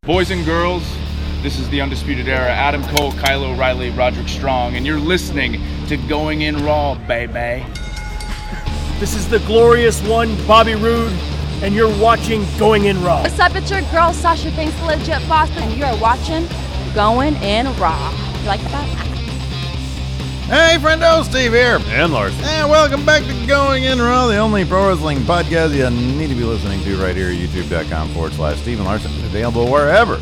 Boys and girls, this is the Undisputed Era. Adam Cole, Kyle O'Reilly, Roderick Strong, and you're listening to Going In Raw, baby. This is the glorious one, Bobby Roode, and you're watching Going In Raw. What's up, it's your girl, Sasha Banks, the legit boss, and you're watching Going In Raw. You like that? Hey, friendo, Steve here. And Larson. And welcome back to Going In Raw, the only pro wrestling podcast you need to be listening to right here at youtube.com/Steve and Larson. Available wherever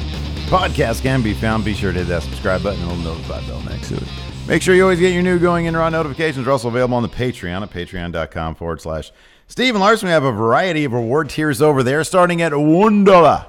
podcasts can be found. Be sure to hit that subscribe button and the little notify bell next to it. Make sure you always get your new Going In Raw notifications. We're also available on the Patreon at patreon.com/Steve and Larson. We have a variety of reward tiers over there, starting at $1.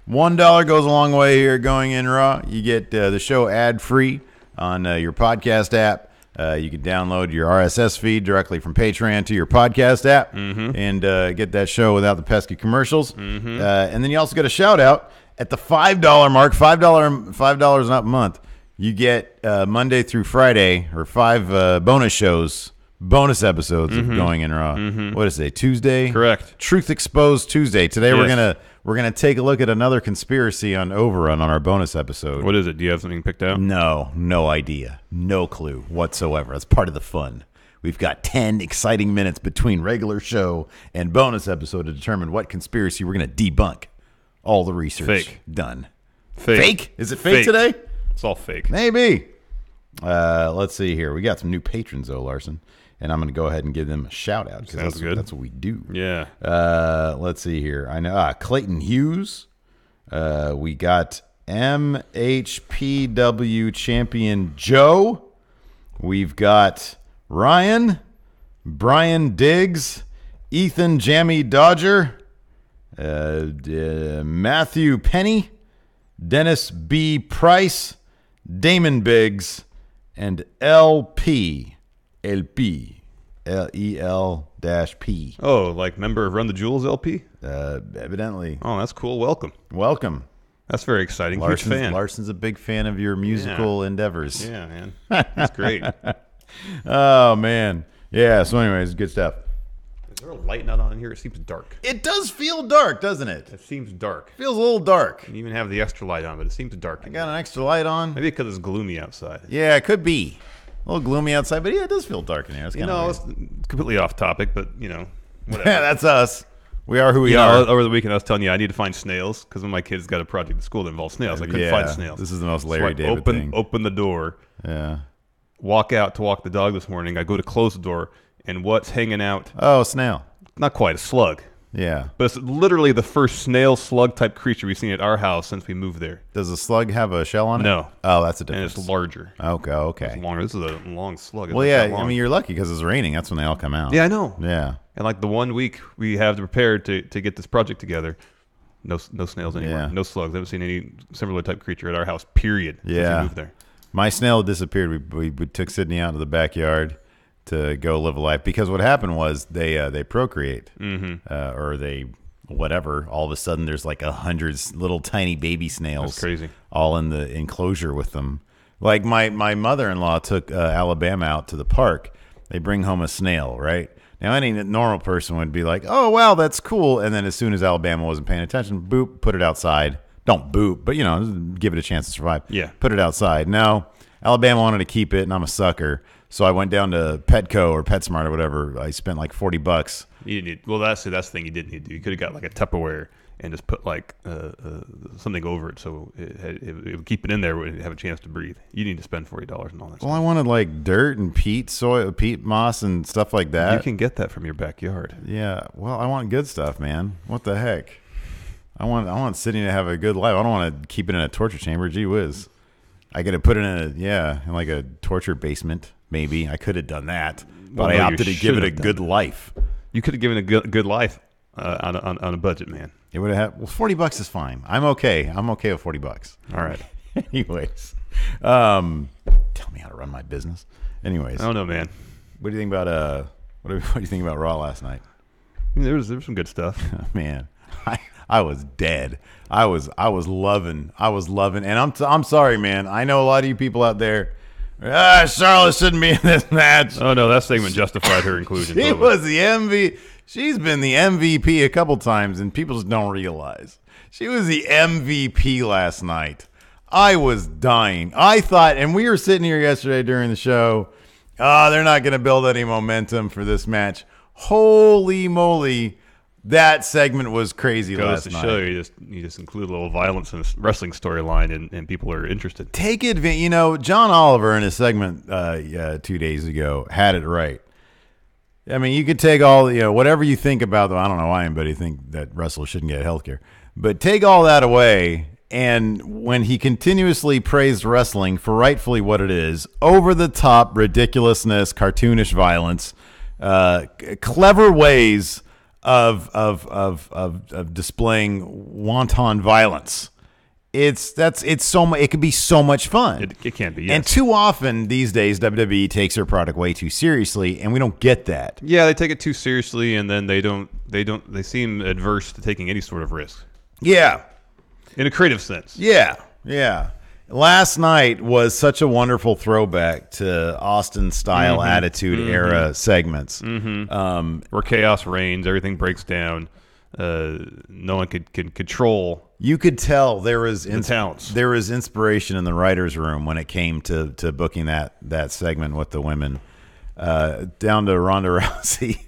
$1 goes a long way here at Going In Raw. You get the show ad-free on your podcast app. You can download your RSS feed directly from Patreon to your podcast app and get that show without the pesky commercials. And then you also get a shout out at the $5 mark, $5 and up a month. You get Monday through Friday or 5 bonus shows, bonus episodes of Going In Raw. What is it? Tuesday? Correct. Truth Exposed Tuesday. Today we're gonna take a look at another conspiracy on Overrun on our bonus episode. What is it? Do you have something picked out? No idea. No clue whatsoever. That's part of the fun. We've got 10 exciting minutes between regular show and bonus episode to determine what conspiracy we're going to debunk. All the research done. Fake? Is it fake today? It's all fake. Maybe. Let's see here. We got some new patrons, though, Larson. And I'm going to go ahead and give them a shout out. Sounds good. That's what we do. Yeah. Let's see here. I know Clayton Hughes. We got MHPW champion Joe. We've got Ryan, Brian Diggs, Ethan Jammy Dodger, Matthew Penny, Dennis B. Price, Damon Biggs, and LP. L-E-L-P. Oh, like member of Run the Jewels LP? Evidently. Oh, that's cool. Welcome. That's very exciting. Huge fan. Larson's a big fan of your musical endeavors. Yeah, man. That's great. Oh, man. Yeah, so anyways, good stuff. Is there a light not on here? It seems dark. It does feel dark, doesn't it? It seems dark. Feels a little dark. You even have the extra light on, but it seems dark. I got an extra light on. Maybe because it's gloomy outside. Yeah, it could be. A little gloomy outside, but yeah, it does feel dark in here. It's it's completely off topic, but, whatever. Yeah, that's us. We are who we are. Over the weekend, I was telling you I need to find snails because when my kids got a project at school that involved snails, I couldn't find snails. This is the most Larry David thing. Open the door. Yeah. Walk out to walk the dog this morning. I go to close the door, and what's hanging out? Oh, snail. Not quite, a slug. Yeah. But it's literally the first snail slug type creature we've seen at our house since we moved there. Does a slug have a shell on it? No. Oh, that's a difference. And it's larger. Okay. It's longer. This is a long slug. Well, yeah, I mean, you're lucky because it's raining. That's when they all come out. Yeah, I know. Yeah. And like the 1 week we have prepared to get this project together, no snails anymore. Yeah. No slugs. I haven't seen any similar type creature at our house, period. Yeah. Since we moved there. My snail disappeared. We took Sydney out to the backyard to go live a life because what happened was they procreate or they whatever. All of a sudden there's like 100 little tiny baby snails. That's crazy. All in the enclosure with them. Like my mother-in-law took Alabama out to the park. They bring home a snail, right? Now any normal person would be like, oh wow, that's cool. And then as soon as Alabama wasn't paying attention, boop, put it outside. Don't boop, but give it a chance to survive. Yeah. Put it outside. No, Alabama wanted to keep it, and I'm a sucker. So I went down to Petco or PetSmart or whatever. I spent like $40. That's the thing you didn't need to do. You could have got like a Tupperware and just put like something over it so it would keep it in there and have a chance to breathe. You need to spend $40 and all that stuff. Well, I wanted like dirt and peat moss and stuff like that. You can get that from your backyard. Yeah. Well, I want good stuff, man. What the heck? I want Sydney to have a good life. I don't want to keep it in a torture chamber. Gee whiz. I could have put it in like a torture basement. Maybe I could have done that, but I opted to give it a good life. You could have given a good life on a budget, man. It would have. Well, $40 is fine. I'm okay. I'm okay with $40. All right. Anyways, tell me how to run my business. Anyways, I don't know, man. What do you think about what do you think about Raw last night? I mean, there was some good stuff. Man, I was dead. I was loving, and I'm sorry, man. I know a lot of you people out there. Charlotte shouldn't be in this match. Oh no, that segment justified her inclusion. Was the MVP. She's been the MVP a couple times, and people just don't realize She was the MVP last night. I was dying. I thought, and we were sitting here yesterday during the show, they're not going to build any momentum for this match. Holy moly, that segment was crazy last night. Goes to show you just include a little violence in a wrestling storyline, and people are interested. Take advantage. You know, John Oliver in his segment 2 days ago had it right. I mean, you could take all, whatever you think about them. I don't know why anybody think that wrestlers shouldn't get health care, but take all that away. And when he continuously praised wrestling for rightfully what it is, over the top ridiculousness, cartoonish violence, clever ways of displaying wanton violence. It could be so much fun. It can be, yes. And too often these days, WWE takes their product way too seriously, and we don't get that. Yeah, they take it too seriously, and then they seem adverse to taking any sort of risk. Yeah. In a creative sense. Yeah. Last night was such a wonderful throwback to Austin-style Attitude Era segments. Where chaos reigns, everything breaks down. No one can control. You could tell there was talents. There was inspiration in the writers' room when it came to booking that segment with the women. Down to Ronda Rousey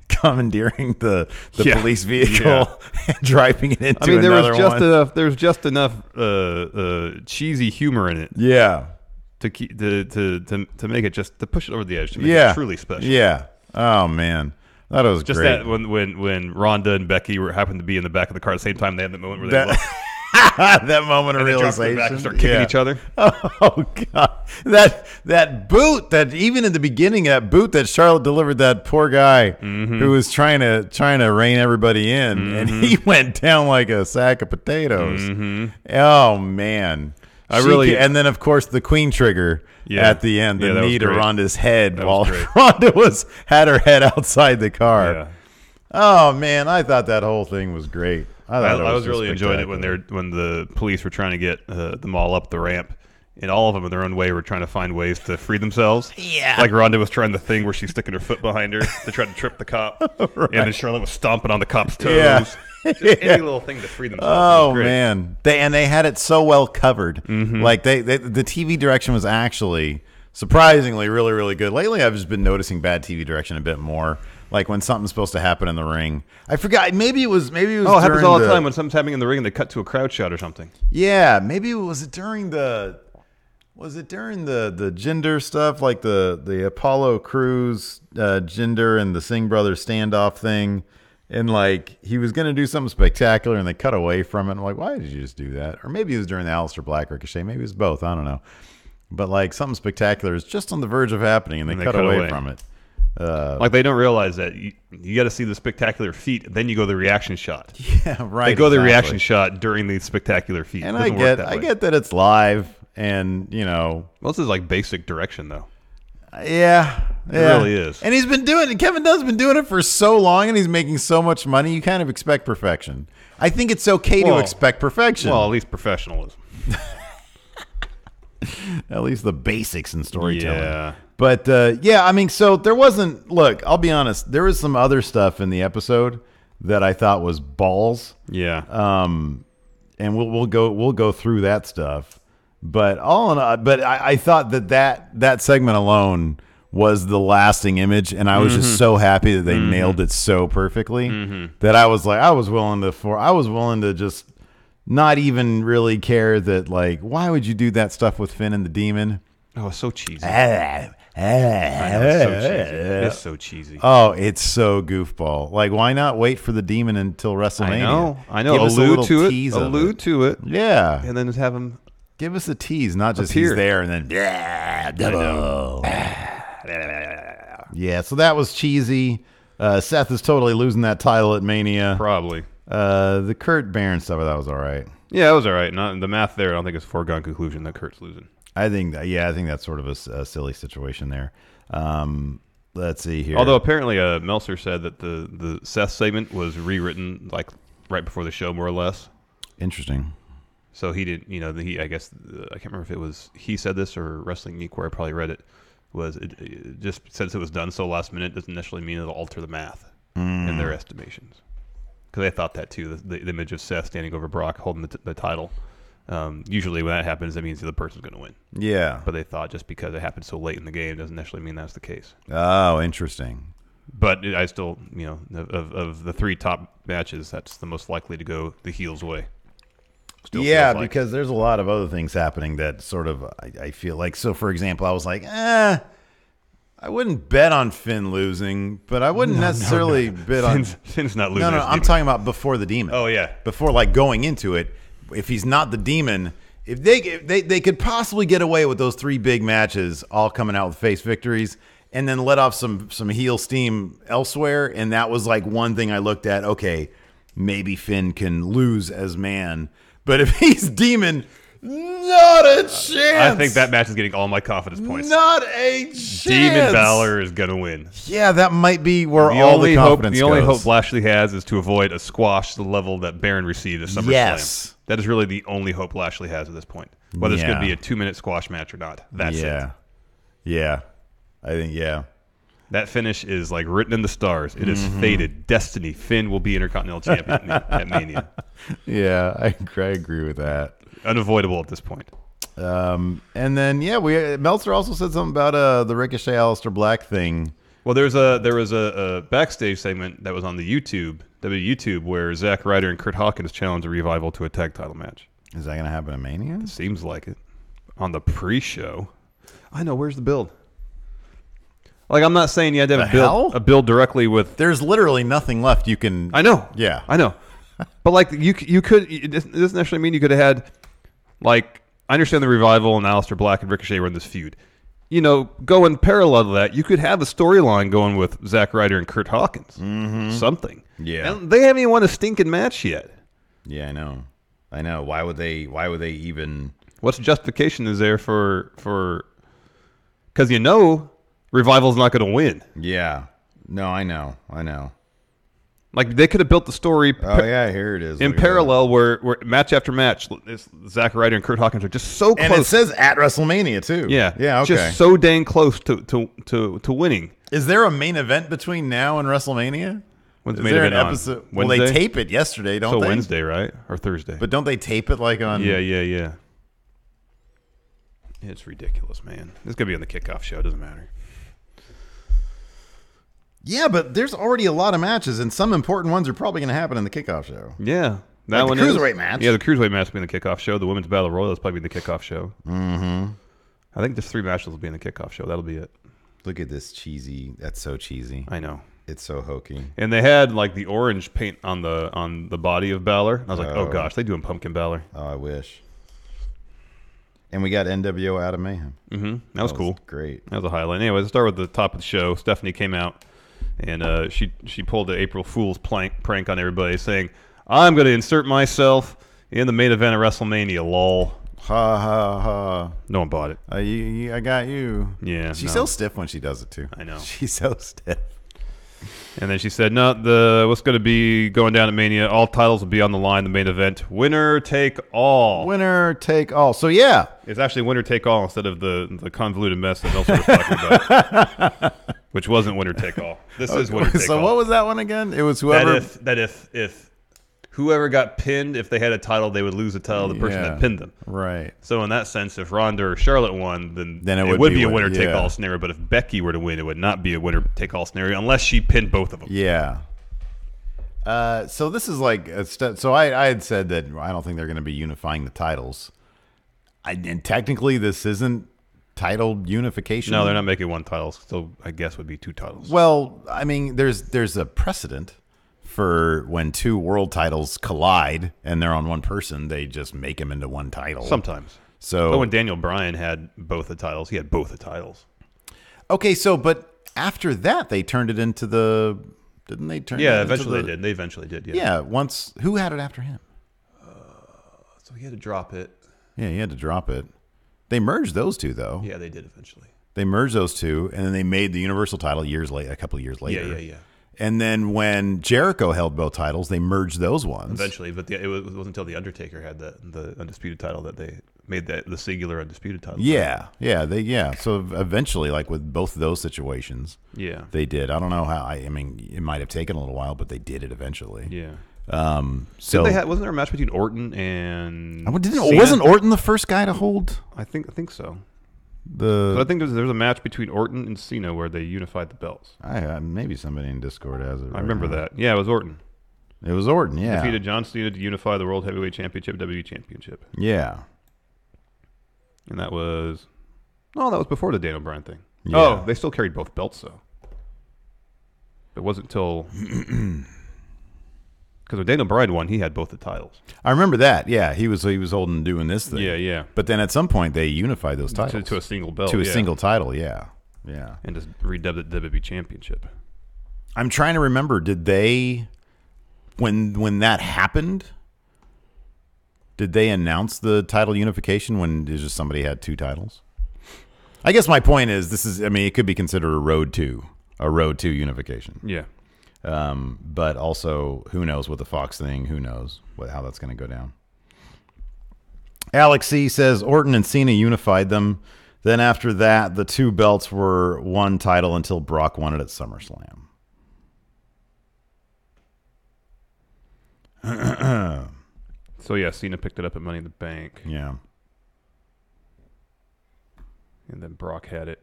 commandeering the police vehicle and driving it into another one. There was just enough cheesy humor in it. Yeah. To make it to push it over the edge, to make it truly special. Yeah. Oh man. That was just great. That when Ronda and Becky happened to be in the back of the car at the same time, they had that moment where they look. That moment of realization. Back and start kicking each other. Oh god, that boot that even in the beginning, that boot that Charlotte delivered that poor guy who was trying to rein everybody in, and he went down like a sack of potatoes. Oh man, and then of course the Queen Trigger at the end, the knee to Ronda's head while Ronda had her head outside the car. Yeah. Oh man, I thought that whole thing was great. I was really enjoying it when the police were trying to get them all up the ramp, and all of them in their own way were trying to find ways to free themselves. Yeah, like Ronda was trying the thing where she's sticking her foot behind her to try to trip the cop, right. And then Charlotte was stomping on the cop's toes. Yeah. Just any little thing to free themselves. Oh man, they had it so well covered. Like the TV direction was actually surprisingly really, really good. Lately, I've just been noticing bad TV direction a bit more. Like when something's supposed to happen in the ring. I forgot. Maybe it was. Oh, it happens all the time when something's happening in the ring and they cut to a crowd shot or something. Yeah, maybe was it during the Jinder stuff, like the Apollo Crews Jinder and the Singh brothers standoff thing, and like he was gonna do something spectacular and they cut away from it. I'm like, why did you just do that? Or maybe it was during the Aleister Black Ricochet. Maybe it was both. I don't know. But like something spectacular is just on the verge of happening and they cut away from it. Like they don't realize that you got to see the spectacular feat, then you go the reaction shot. Yeah, right. They go the reaction shot during the spectacular feat. And I get that it's live, and well, this is like basic direction though. Yeah, it really is. And he's been doing it. Kevin Dunn's been doing it for so long, and he's making so much money. You kind of expect perfection. I think it's okay to expect perfection. Well, at least professionalism. At least the basics in storytelling. Yeah. But, I mean, so there wasn't... Look, I'll be honest. There was some other stuff in the episode that I thought was balls. Yeah. And we'll go through that stuff. But I thought that segment alone was the lasting image, and I was just so happy that they nailed it so perfectly that I was like, I was willing to just not even really care that, like, why would you do that stuff with Finn and the Demon? Oh, it's so cheesy. It's so cheesy. Oh, it's so goofball. Like, why not wait for the Demon until WrestleMania? I know. Allude to it. Yeah. And then just have him give us a tease, not just he's there and then yeah, so that was cheesy. Seth is totally losing that title at Mania. Probably. The Kurt Baron stuff, that was all right. Yeah, it was all right. Not the math there. I don't think it's a foregone conclusion that Kurt's losing. I think that's sort of a silly situation there. Let's see here. Although apparently Meltzer said that the Seth segment was rewritten like right before the show, more or less. Interesting. So he didn't, I guess I can't remember if it was he said this or Wrestling Geek where I probably read it. Was it just since it was done so last minute doesn't necessarily mean it'll alter the math in their estimations. because they thought that too. The image of Seth standing over Brock holding the title. Usually when that happens, that means the other person's going to win. Yeah. But they thought just because it happened so late in the game doesn't necessarily mean that's the case. Oh, interesting. But I still, of the 3 top matches, that's the most likely to go the heel's way. Still yeah, like. Because there's a lot of other things happening that sort of I feel like. So, for example, I was like, I wouldn't bet on Finn losing, but I wouldn't necessarily bet on Finn's not losing. No, I'm talking about before the Demon. Oh yeah, before like going into it. If he's not the Demon, if they could possibly get away with those 3 big matches, all coming out with face victories, and then let off some heel steam elsewhere, and that was like one thing I looked at. Okay, maybe Finn can lose as man. But if he's Demon, not a chance. I think that match is getting all my confidence points. Not a chance. Demon Balor is going to win. Yeah, that might be where the confidence goes. The only hope Lashley has is to avoid a squash the level that Baron received at SummerSlam. Yes. That is really the only hope Lashley has at this point. Whether it's going to be a 2-minute squash match or not. That's it. Yeah. I think, That finish is like written in the stars. It is fated. Destiny. Finn will be Intercontinental Champion at Mania. Yeah, I agree with that. Unavoidable at this point. And then Meltzer also said something about the Ricochet Aleister Black thing. Well, there was a backstage segment that was on the YouTube, where Zack Ryder and Kurt Hawkins challenged a Revival to a tag title match. Is that going to happen at Mania? It seems like it. On the pre-show. I know. Where's the build? Like, I'm not saying you had to have a build directly with... There's literally nothing left you can... I know. Yeah. I know. But, like, you could... It doesn't necessarily mean you could have had... Like, I understand the Revival and Aleister Black and Ricochet were in this feud. Going parallel to that, you could have a storyline going with Zack Ryder and Kurt Hawkins. Mm-hmm. Something. Yeah. And they haven't even won a stinking match yet. Yeah, I know. Why would they even... What's justification is there for... Because Revival's not going to win. Yeah. No, I know. Like, they could have built the story... here it is. In parallel, where match after match, Zack Ryder and Kurt Hawkins are just so close. And it says at WrestleMania, too. Yeah. Yeah, okay. Just so dang close to winning. Is there a main event between now and WrestleMania? When's the main event on? Episode? Well, they tape it yesterday, don't they? So Wednesday, right? Or Thursday. But don't they tape it like on... Yeah. It's ridiculous, man. It's going to be on the kickoff show. It doesn't matter. Yeah, but there's already a lot of matches, and some important ones are probably going to happen in the kickoff show. Yeah. That one, the Cruiserweight match. Yeah, the Cruiserweight match will be in the kickoff show. The Women's Battle Royal is probably the kickoff show. Mm-hmm. I think just 3 matches will be in the kickoff show. That'll be it. Look at this cheesy. That's so cheesy. I know. It's so hokey. And they had like the orange paint on the body of Balor. And I was like, oh gosh, they doing Pumpkin Balor. Oh, I wish. And we got NWO out of Mayhem. Mm-hmm. That was cool. Great. That was a highlight. Anyway, let's start with the top of the show. Stephanie came out and she pulled the April Fool's prank on everybody, saying, "I'm going to insert myself in the main event of WrestleMania." Lol. Ha ha ha. No one bought it. I got you. Yeah. She's so stiff when she does it too. I know. She's so stiff. And then she said, "No, what's going to be going down at Mania? All titles will be on the line. The main event, winner take all. Winner take all." So yeah, it's actually winner take all instead of the convoluted mess that Nelson was talking about, which wasn't winner take all. This is winner take all. So what was that one again? It was whoever that if whoever got pinned, if they had a title, they would lose the title of the person that pinned them. Right. So in that sense, if Ronda or Charlotte won, then it would be a winner-take-all scenario. But if Becky were to win, it would not be a winner-take-all scenario unless she pinned both of them. Yeah. So this is like so I had said that I don't think they're going to be unifying the titles. And technically, this isn't title unification. No, they're not making one title. So I guess would be 2 titles. Well, I mean, there's a precedent for when 2 world titles collide and they're on one person, they just make them into one title. Sometimes. So, but when Daniel Bryan had both the titles, he had both the titles. Okay, but after that, they turned it into the... Didn't they turn it into eventually they did. They eventually did, yeah. Yeah, once... Who had it after him? So he had to drop it. Yeah, he had to drop it. They merged those 2, though. Yeah, they did eventually. They merged those 2, and then they made the Universal title a couple of years later. Yeah. And then when Jericho held both titles, they merged those ones. Eventually, but it wasn't until The Undertaker had the Undisputed title that they made the singular Undisputed title. Yeah. So eventually, like with both of those situations, yeah, they did. I don't know how. I mean, it might have taken a little while, but they did it eventually. Yeah. So wasn't there a match between Orton and Cena? Wasn't Orton the first guy to hold? I think so. I think there's a match between Orton and Cena where they unified the belts. Maybe somebody in Discord has it. I remember that. Yeah, it was Orton. It was Orton, yeah. Defeated John Cena to unify the World Heavyweight Championship, WWE Championship. Yeah. And that was before the Daniel Bryan thing. Yeah. Oh, they still carried both belts, though. It wasn't until... Because when Daniel Bryan won, he had both the titles. I remember that. Yeah, he was holding doing this thing. Yeah. But then at some point they unified those titles to a single belt. To a single title. Yeah. And just redubbed it WWE Championship. I'm trying to remember. Did they, when that happened, did they announce the title unification when it just somebody had two titles? I guess my point is it could be considered a road to unification. Yeah. But also, who knows with the Fox thing? Who knows how that's going to go down? Alex C says Orton and Cena unified them. Then after that, the two belts were one title until Brock won it at SummerSlam. So yeah, Cena picked it up at Money in the Bank. Yeah. And then Brock had it.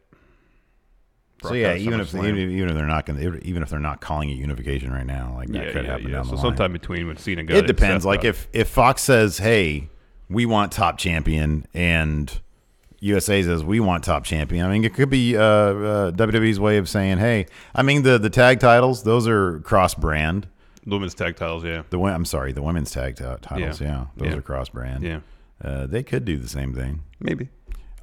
So yeah, even if they're not calling it unification right now, like that could happen down the line. So sometime between when Cena got it. It depends. Like if Fox says, "Hey, we want top champion," and USA says, "We want top champion," I mean, it could be WWE's way of saying, "Hey," I mean, the tag titles, those are cross brand. The women's tag titles, yeah. The women's tag titles, yeah. Those are cross brand. Yeah. They could do the same thing. Maybe.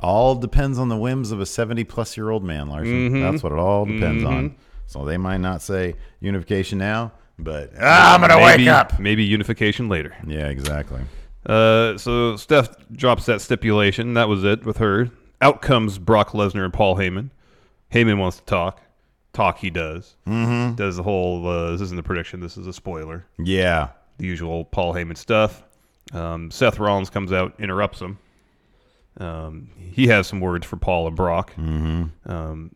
All depends on the whims of a 70-plus-year-old man, Larson. Mm-hmm. That's what it all depends on. So they might not say unification now, but I'm going to wake up. Maybe unification later. Yeah, exactly. So Steph drops that stipulation. That was it with her. Out comes Brock Lesnar and Paul Heyman. Heyman wants to talk. Talk he does. Mm-hmm. Does the whole, this isn't a prediction, this is a spoiler. Yeah. The usual Paul Heyman stuff. Seth Rollins comes out, interrupts him. He has some words for Paul and Brock. Mm-hmm.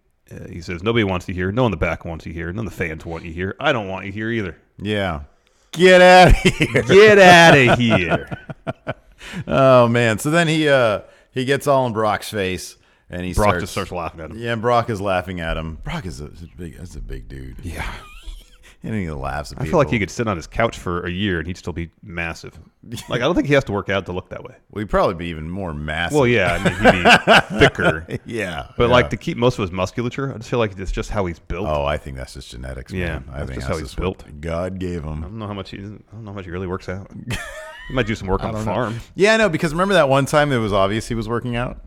He says, nobody wants you here. No one in the back wants you here. None of the fans want you here. I don't want you here either. Yeah. Get out of here. Get out of here. Oh, man. So then he gets all in Brock's face. And Brock just starts laughing at him. Yeah, and Brock is laughing at him. Brock is a big dude. Yeah. And he laughs at people. I feel like he could sit on his couch for a year and he'd still be massive. Like, I don't think he has to work out to look that way. Well, he'd probably be even more massive. Well, yeah. I mean, he'd be thicker. Yeah. But, like, to keep most of his musculature, I just feel like it's just how he's built. Oh, I think that's just genetics, man. Yeah, I think that's how he's built. God gave him. I don't know how much he really works out. He might do some work on the farm. Yeah, I know, because remember that one time it was obvious he was working out?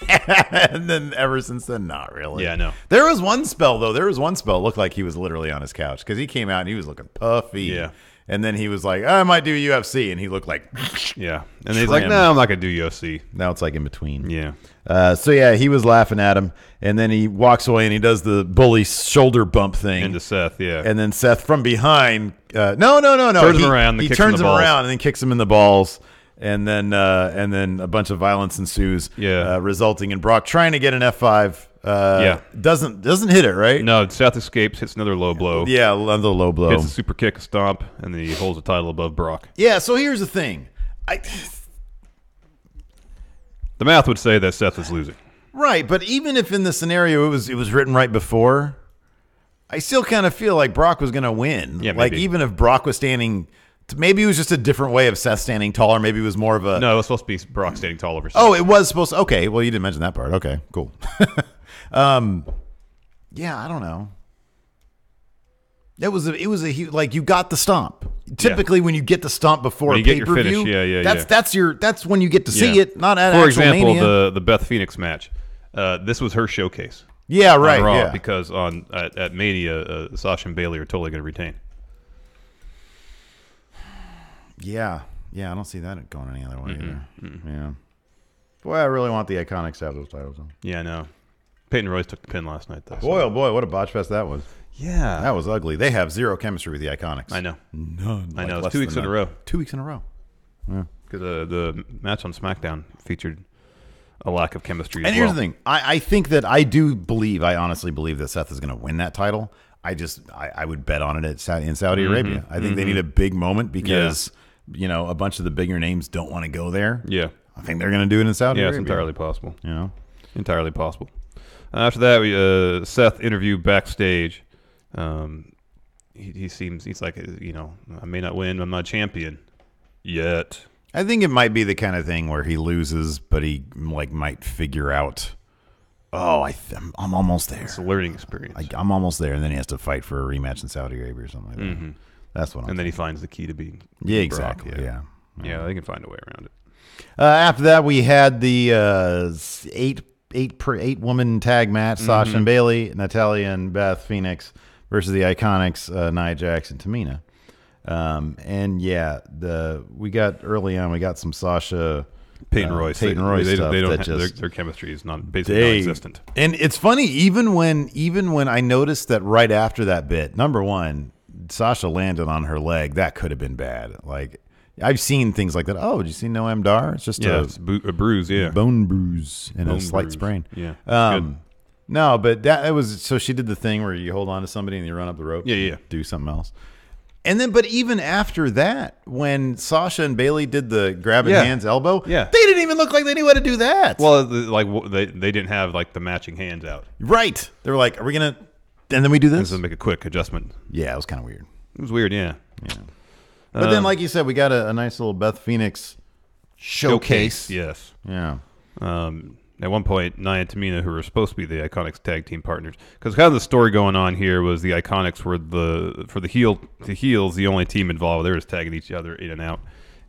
And then ever since then, not really. Yeah, I know. There was one spell, though. It looked like he was literally on his couch because he came out and he was looking puffy. Yeah. And then he was like, I might do UFC. And he looked like, yeah. And he's like, no, I'm not going to do UFC. Now it's like in between. Yeah. So, yeah, he was laughing at him. And then he walks away and he does the bully shoulder bump thing. Into Seth, yeah. And then Seth from behind, no. Turns him around. He turns him around and then kicks him in the balls. And then a bunch of violence ensues, resulting in Brock trying to get an F5. Doesn't hit it, right? No, Seth escapes, hits another low blow. Yeah, another low blow. Hits a super kick, a stomp, and then he holds the title above Brock. Yeah, so here's the thing. The math would say that Seth is losing. Right, but even if in the scenario it was written right before, I still kind of feel like Brock was going to win. Yeah, maybe. Like even if Brock was standing... Maybe it was just a different way of Seth standing taller. Maybe it was more of a... No, it was supposed to be Brock standing tall over Seth. Oh, it was supposed to... Okay, well, you didn't mention that part. Okay, cool. Yeah, I don't know. It was a like you got the stomp. Typically, when you get the stomp before a pay-per-view, that's when you get to see it, not at For example, the Beth Phoenix match. This was her showcase. Yeah, right. On Raw, yeah. Because at Mania, Sasha and Bayley are totally going to retain. Yeah, I don't see that going any other way either. Yeah. Boy, I really want the Iconics to have those titles on. Yeah, I know. Peyton Royce took the pin last night, though. Boy, oh boy, what a botch fest that was. Yeah. That was ugly. They have zero chemistry with the Iconics. I know. None. I know. It's 2 weeks in a row. 2 weeks in a row. Yeah. Because the match on SmackDown featured a lack of chemistry and here's the thing. I think that I honestly believe that Seth is going to win that title. I would bet on it in Saudi Arabia. I think they need a big moment because a bunch of the bigger names don't want to go there. Yeah, I think they're going to do it in Saudi Arabia. Yeah, it's entirely possible. Entirely possible. After that, we Seth interview backstage. He's like, I may not win, I'm not champion yet. I think it might be the kind of thing where he loses, but he might figure out, I'm almost there. It's a learning experience. I'm almost there, and then he has to fight for a rematch in Saudi Arabia or something like that. Mm-hmm. That's what. And then he finds the key to being. Yeah, exactly. Brock. Yeah, they can find a way around it. After that, we had the eight woman tag match: Sasha and Bayley, Natalya and Beth Phoenix versus the Iconics, Nia Jax and Tamina. We got some Sasha Peyton Royce. They don't their chemistry is basically non-existent. And it's funny, even when I noticed that right after that bit, number one, Sasha landed on her leg. That could have been bad. Like, I've seen things like that. Oh, did you see Noam Dar? It's just it's a bruise, bone bruise and a slight sprain. Yeah. No, but it was so she did the thing where you hold on to somebody and you run up the rope. Yeah. Do something else. And then, but even after that, when Sasha and Bayley did the grabbing hands elbow, they didn't even look like they knew how to do that. Well, they didn't have the matching hands out. Right. They were like, "Are we gonna?" And then we do this. To make a quick adjustment. Yeah, it was kind of weird. It was weird. Yeah. But then, like you said, we got a nice little Beth Phoenix showcase. Yes. Yeah. At one point, Nia and Tamina, who were supposed to be the Iconics tag team partners, because kind of the story going on here was the Iconics were for the heels, the only team involved. They were just tagging each other in and out.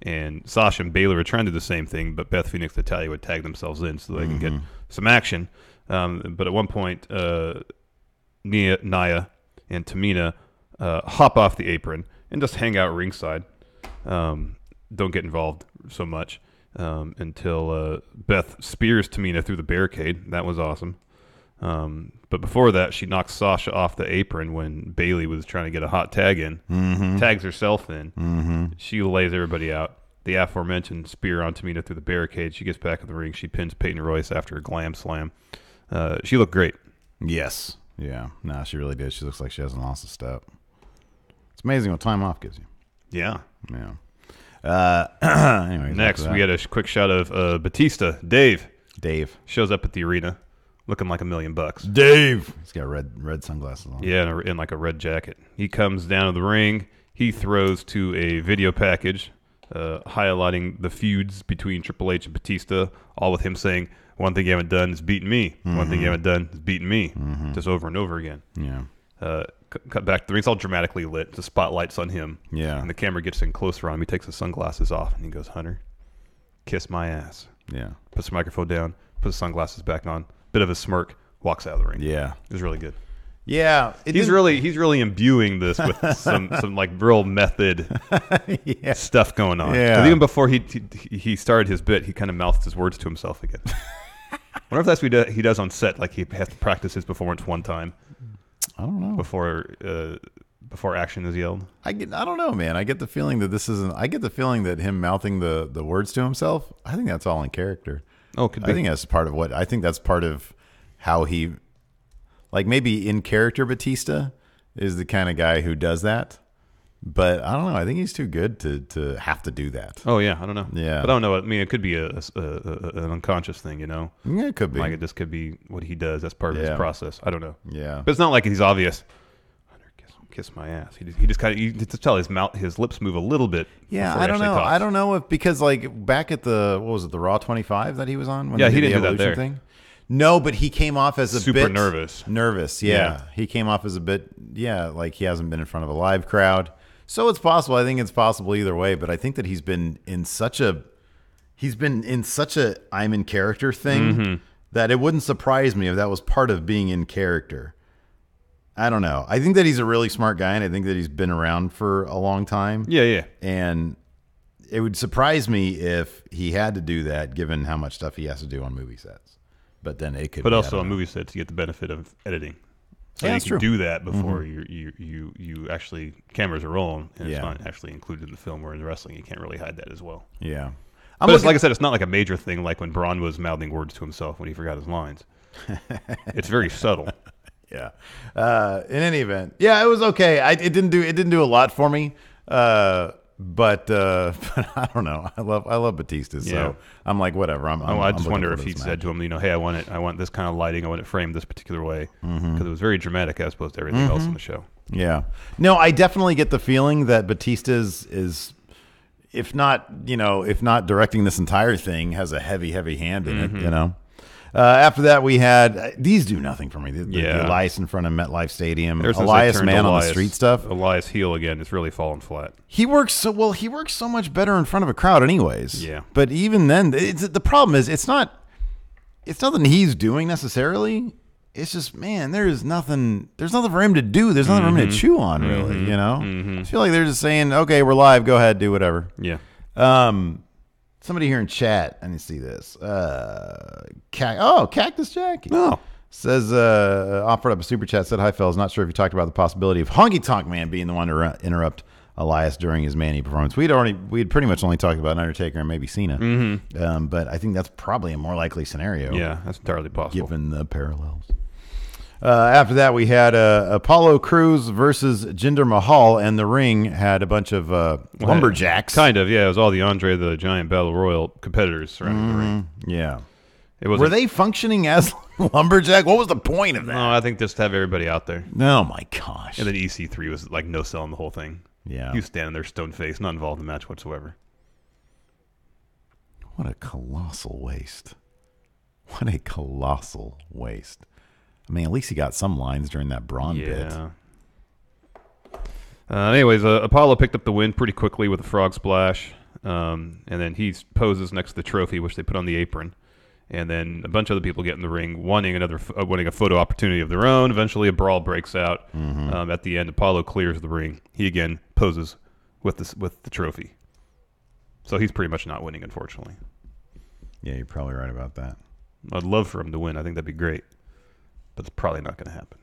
And Sasha and Bayley were trying to do the same thing, but Beth Phoenix and Natalya would tag themselves in so they can get some action. But at one point, Nia and Tamina hop off the apron and just hang out ringside. Don't get involved so much. Until Beth spears Tamina through the barricade. That was awesome. But before that, she knocks Sasha off the apron when Bayley was trying to get a hot tag in. Tags herself in. She lays everybody out. The aforementioned spear on Tamina through the barricade. She gets back in the ring. She pins Peyton Royce after a glam slam. She looked great. Yes. Yeah. No, she really did. She looks like she hasn't lost a step. It's amazing what time off gives you. Yeah. Anyways, next, we had a quick shot of Batista. Dave shows up at the arena, looking like $1 million. Dave, he's got red sunglasses on. Yeah, and like a red jacket. He comes down to the ring. He throws to a video package, highlighting the feuds between Triple H and Batista, all with him saying, "One thing you haven't done is beaten me. One thing you haven't done is beaten me," just over and over again. Yeah. Cut back. The ring's all dramatically lit. The spotlight's on him. Yeah. And the camera gets in closer on him. He takes his sunglasses off and he goes, "Hunter, kiss my ass." Yeah. Puts the microphone down. Puts the sunglasses back on. Bit of a smirk. Walks out of the ring. Yeah. It was really good. Yeah. He's really imbuing this with some like real method stuff going on. Yeah. 'Cause even before he started his bit, he kind of mouthed his words to himself again. I wonder if that's what he does on set. Like he has to practice his performance one time. I don't know. Before action is yelled. I don't know, man. I get the feeling that this isn't. I get the feeling that him mouthing the words to himself. I think that's all in character. Oh, could be. I think that's part of what. I think that's part of how he, like maybe in character, Batista is the kind of guy who does that. But I don't know. I think he's too good to have to do that. Oh yeah, I don't know. Yeah, but I don't know. I mean, it could be an unconscious thing, you know. Yeah, it could be. Like it just could be what he does. That's part of his process. I don't know. Yeah, but it's not like he's obvious. Hunter, kiss my ass. He just kind of you can tell his lips move a little bit. Yeah, I don't know. Talks. I don't know if because like back at the the Raw 25 that he was on. When he did didn't the do that there. thing? No, but he came off as a super bit nervous. Nervous, yeah. He came off as a bit, like he hasn't been in front of a live crowd. So it's possible. I think it's possible either way. But I think that he's been in such a I'm in character thing that it wouldn't surprise me if that was part of being in character. I don't know. I think that he's a really smart guy, and I think that he's been around for a long time. Yeah. And it would surprise me if he had to do that, given how much stuff he has to do on movie sets. But then it could. But also on movie sets, you get the benefit of editing. So you can do that before you actually cameras are rolling and it's not actually included in the film. Where in wrestling, you can't really hide that as well. Yeah, but it's, like I said, it's not like a major thing like when Braun was mouthing words to himself when he forgot his lines. It's very subtle. Yeah. In any event, yeah, it was okay. It didn't do a lot for me. But I don't know. I love Batista, so I'm like, whatever. I just wonder if he said to him, hey, I want this kind of lighting. I want it framed this particular way, because it was very dramatic as opposed to everything else in the show. Yeah. No, I definitely get the feeling that Batista is if not directing this entire thing, has a heavy hand in it. After that, we had these do nothing for me. The Elias in front of MetLife Stadium. Elias man on the street stuff. Elias heel again. It's really fallen flat. He works so much better in front of a crowd, anyways. Yeah. But even then, the problem is it's nothing he's doing necessarily. It's just, man, there's nothing for him to do. There's nothing for him to chew on, really. I feel like they're just saying, okay, we're live. Go ahead, do whatever. Yeah. Somebody here in chat, I need to see this. Cactus Jackie. Oh. Says, offered up a super chat, said, hi, fellas. Not sure if you talked about the possibility of Honky Tonk Man being the one to interrupt Elias during his Manny performance. We'd pretty much only talked about Undertaker and maybe Cena. But I think that's probably a more likely scenario. Yeah, that's entirely possible. Given the parallels. After that, we had Apollo Crews versus Jinder Mahal, and the ring had a bunch of lumberjacks. Kind of, yeah. It was all the Andre the Giant Battle Royal competitors surrounding the ring. Yeah. Were they functioning as lumberjack? What was the point of that? No, I think just to have everybody out there. Oh, my gosh. And then EC3 was like no selling the whole thing. Yeah. He was standing there stone faced, not involved in the match whatsoever. What a colossal waste. What a colossal waste. I mean, at least he got some lines during that Braun bit. Anyways, Apollo picked up the win pretty quickly with a frog splash. And then he poses next to the trophy, which they put on the apron. And then a bunch of other people get in the ring, wanting a photo opportunity of their own. Eventually, a brawl breaks out. At the end, Apollo clears the ring. He again poses with the trophy. So he's pretty much not winning, unfortunately. Yeah, you're probably right about that. I'd love for him to win. I think that'd be great. But it's probably not going to happen.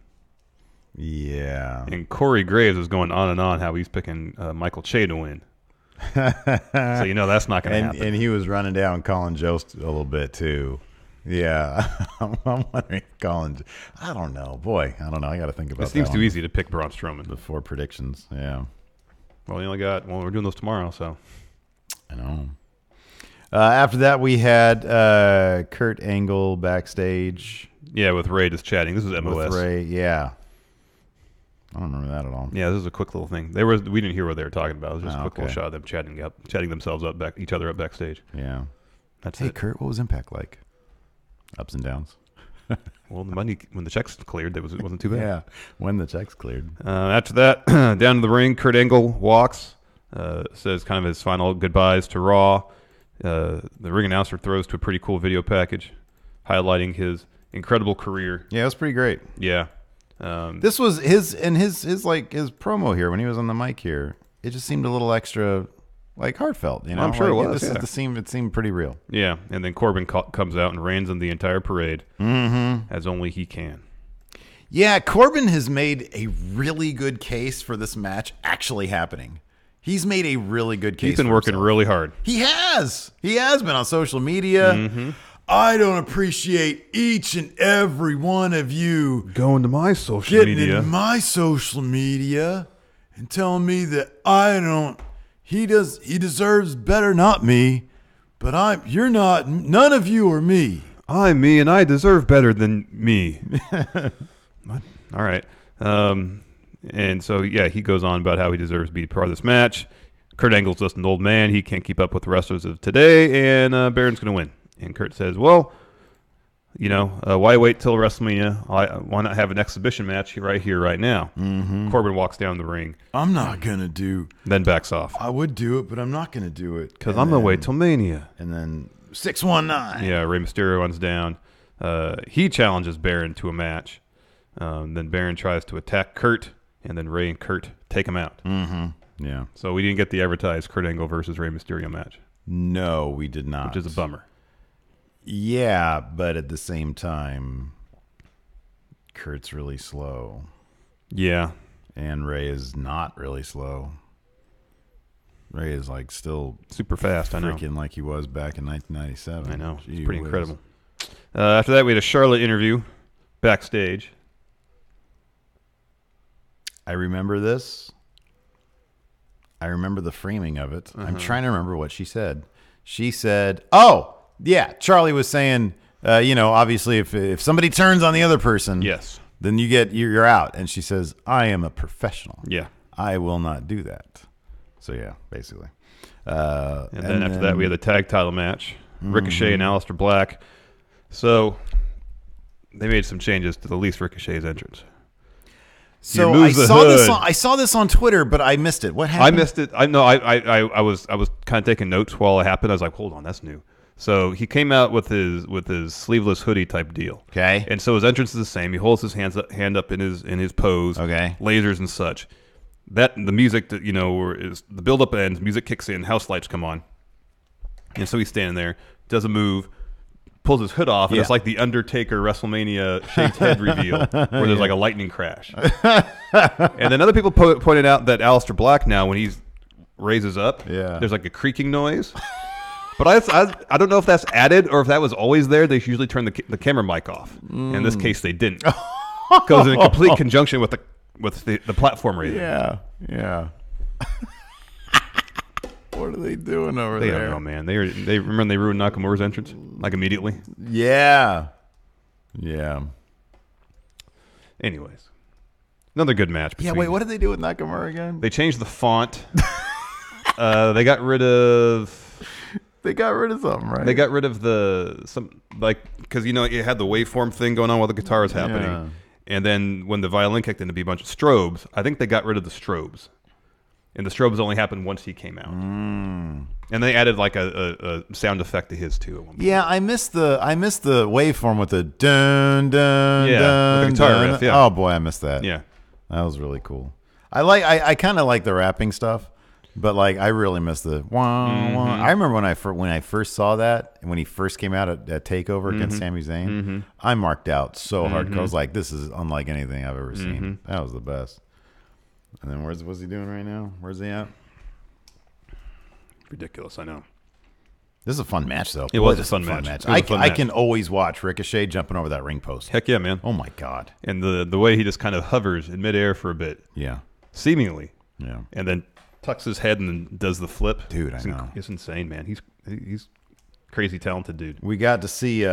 Yeah. And Corey Graves is going on and on how he's picking Michael Che to win. So that's not going to happen. And he was running down Colin Jost a little bit too. Yeah. I'm wondering Colin. I don't know. Boy, I don't know. I got to think about that. It seems too easy to pick Braun Strowman. Before predictions. Yeah. Well, we're doing those tomorrow, so. I know. After that, we had Kurt Angle backstage. Yeah, with Ray just chatting. This was MOS. With Ray, yeah. I don't remember that at all. Yeah, this is a quick little thing. We didn't hear what they were talking about. It was just a quick little shot of them chatting themselves up, each other up backstage. Yeah. That's it. Kurt, what was Impact like? Ups and downs. Well, the money when the checks cleared, it wasn't too bad. Yeah, when the checks cleared. After that, down to the ring, Kurt Angle walks, says kind of his final goodbyes to Raw. The ring announcer throws to a pretty cool video package, highlighting his incredible career. Yeah, it was pretty great. Yeah. This was his promo here when he was on the mic here. It just seemed a little extra, heartfelt. I'm sure it was. It seemed pretty real. Yeah, and then Corbin comes out and reigns in the entire parade, as only he can. Yeah, Corbin has made a really good case for this match actually happening. He's made a really good case. He's been working really hard. He has. He has been on social media. I don't appreciate each and every one of you going to my social getting in my social media and telling me that I don't. He deserves better, not me. But you're not. None of you are me. I'm me, and I deserve better than me. What? All right. And so, yeah, he goes on about how he deserves to be part of this match. Kurt Angle's just an old man. He can't keep up with the wrestlers of today, and Baron's going to win. And Kurt says, well, why wait till WrestleMania? Why not have an exhibition match right here, right now? Corbin walks down the ring. I'm not going to do. Then backs off. I would do it, but I'm not going to do it. Because I'm going to wait till Mania. And then 619. Yeah, Rey Mysterio runs down. He challenges Baron to a match. Then Baron tries to attack Kurt, and then Rey and Kurt take him out. Yeah. So we didn't get the advertised Kurt Angle versus Rey Mysterio match. No, we did not. Which is a bummer. Yeah, but at the same time, Kurt's really slow. Yeah. And Rey is not really slow. Rey is still super fast, I know. Freaking like he was back in 1997. I know. It's pretty incredible. After that, we had a Charlotte interview backstage. I remember this. I remember the framing of it. I'm trying to remember what she said. She said, "Oh, yeah." Charlie was saying, obviously, if somebody turns on the other person, Yes. then you're out. And she says, "I am a professional. Yeah. I will not do that." So yeah, basically. And then after that, we had the tag title match: Ricochet and Aleister Black. So they made some changes to the least Ricochet's entrance. So I saw this on Twitter, but I missed it. What happened? I missed it. I was kind of taking notes while it happened. I was like, hold on, that's new. So he came out with his sleeveless hoodie type deal. Okay. And so his entrance is the same. He holds his hand up in his pose. Okay. Lasers and such. The music that is the build up ends. Music kicks in. House lights come on. And so he's standing there, does a move, pulls his hood off, and it's like the Undertaker WrestleMania shaved head reveal, where there's like a lightning crash. And then other people pointed out that Aleister Black now, when he raises up, there's like a creaking noise. But I don't know if that's added or if that was always there. They usually turn the camera mic off. In this case, they didn't. Because in complete conjunction with the platform raising. Yeah. What are they doing over there? They don't know, man. They remember they ruined Nakamura's entrance like immediately. Yeah. Anyways, another good match. Yeah. Wait, what did they do with Nakamura again? They changed the font. They got rid of. They got rid of something, right? They got rid of because you had the waveform thing going on while the guitar was happening, and then when the violin kicked in to be a bunch of strobes, I think they got rid of the strobes. And the strobes only happened once he came out, and they added like a sound effect to his too. At one point. Yeah, I missed the waveform with the dun dun dun with the guitar dun. riff. Yeah. Oh boy, I missed that. Yeah, that was really cool. I kind of like the rapping stuff, but like I really missed the wah wah. I remember when I first saw that when he first came out at Takeover against Sami Zayn, I marked out so hard because I was like, this is unlike anything I've ever seen. That was the best. And then what's he doing right now? Where's he at? ridiculous. I know. This is a fun match, though. It was a fun match. I can always watch Ricochet jumping over that ring post. Heck yeah, man. Oh, my God. And the way he just kind of hovers in midair for a bit. Yeah. Seemingly. Yeah. And then tucks his head and then does the flip. Dude, I know. It's insane, man. He's crazy talented dude. We got to see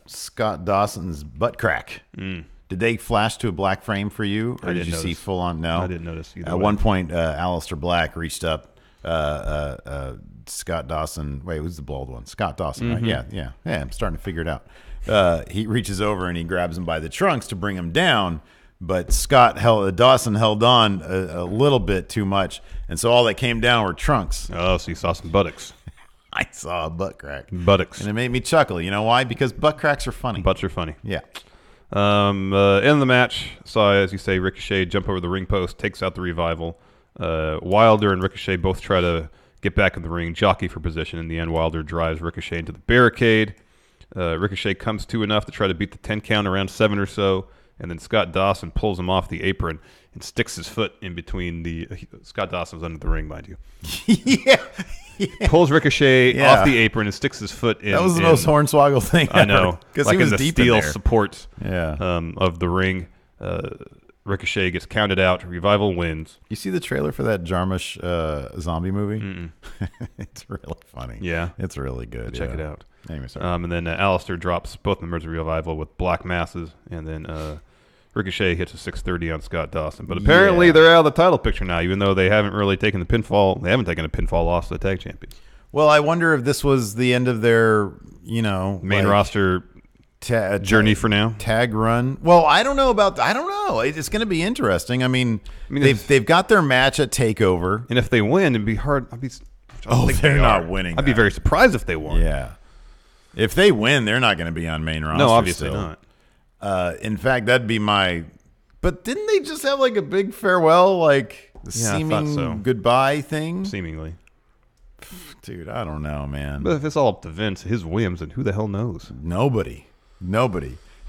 Scott Dawson's butt crack. Did they flash to a black frame for you? Or did you see full on? No. I didn't notice either. At one point, Aleister Black reached up. Scott Dawson. Wait, who's the bald one? Scott Dawson, right? Yeah. I'm starting to figure it out. He reaches over and he grabs him by the trunks to bring him down, but Dawson held on a little bit too much, and so all that came down were trunks. Oh, so you saw some buttocks. I saw a butt crack. Buttocks. And it made me chuckle. You know why? Because butt cracks are funny. Butts are funny. Yeah. In the match, saw, as you say, Ricochet jump over the ring post, takes out the Revival. Wilder and Ricochet both try to get back in the ring, jockey for position. In the end, Wilder drives Ricochet into the barricade. Ricochet comes to enough to try to beat the 10 count around 7 or so, and then Scott Dawson pulls him off the apron and sticks his foot in between the... Scott Dawson's under the ring, mind you. Yeah. Pulls Ricochet off the apron and sticks his foot in. That was the most hornswoggle thing ever. I know. Because like he was in the deep steel in there. supports Yeah. of the ring. Ricochet gets counted out. Revival wins. You see the trailer for that Jarmusch zombie movie? It's really funny. Yeah. It's really good. Check it out. Anyway, sorry. And then Alistair drops both members of Revival with black masses, and then Ricochet hits a 630 on Scott Dawson. But apparently they're out of the title picture now, even though they haven't really taken the pinfall. They haven't taken a pinfall loss to the tag champions. Well, I wonder if this was the end of their, main roster journey for now. Tag run. Well, I don't know about. I don't know. It's going to be interesting. I mean they've got their match at Takeover, and if they win, it'd be hard. They're not winning. I'd be very surprised if they won. Yeah. If they win, they're not going to be on main roster. No, obviously still. not. In fact, that'd be my. But didn't they just have like a big farewell, like seeming goodbye thing? Seemingly. Dude, I don't know, man. But if it's all up to Vince, his whims, and who the hell knows? Nobody.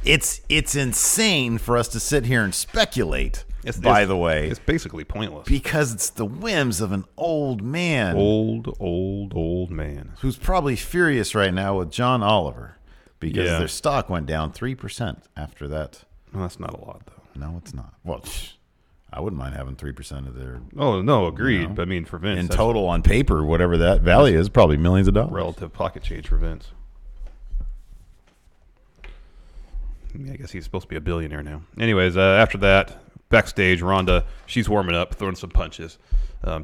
It's insane for us to sit here and speculate. By the way, it's basically pointless because it's the whims of an old man, old man who's probably furious right now with John Oliver because their stock went down 3% after that. Well, that's not a lot, though. No, it's not. Well, I wouldn't mind having 3% of their. Oh no, agreed. But I mean, for Vince, in total on paper, whatever that value is, probably millions of dollars. Relative pocket change for Vince. I guess he's supposed to be a billionaire now. Anyways, after that, backstage, Ronda, she's warming up, throwing some punches.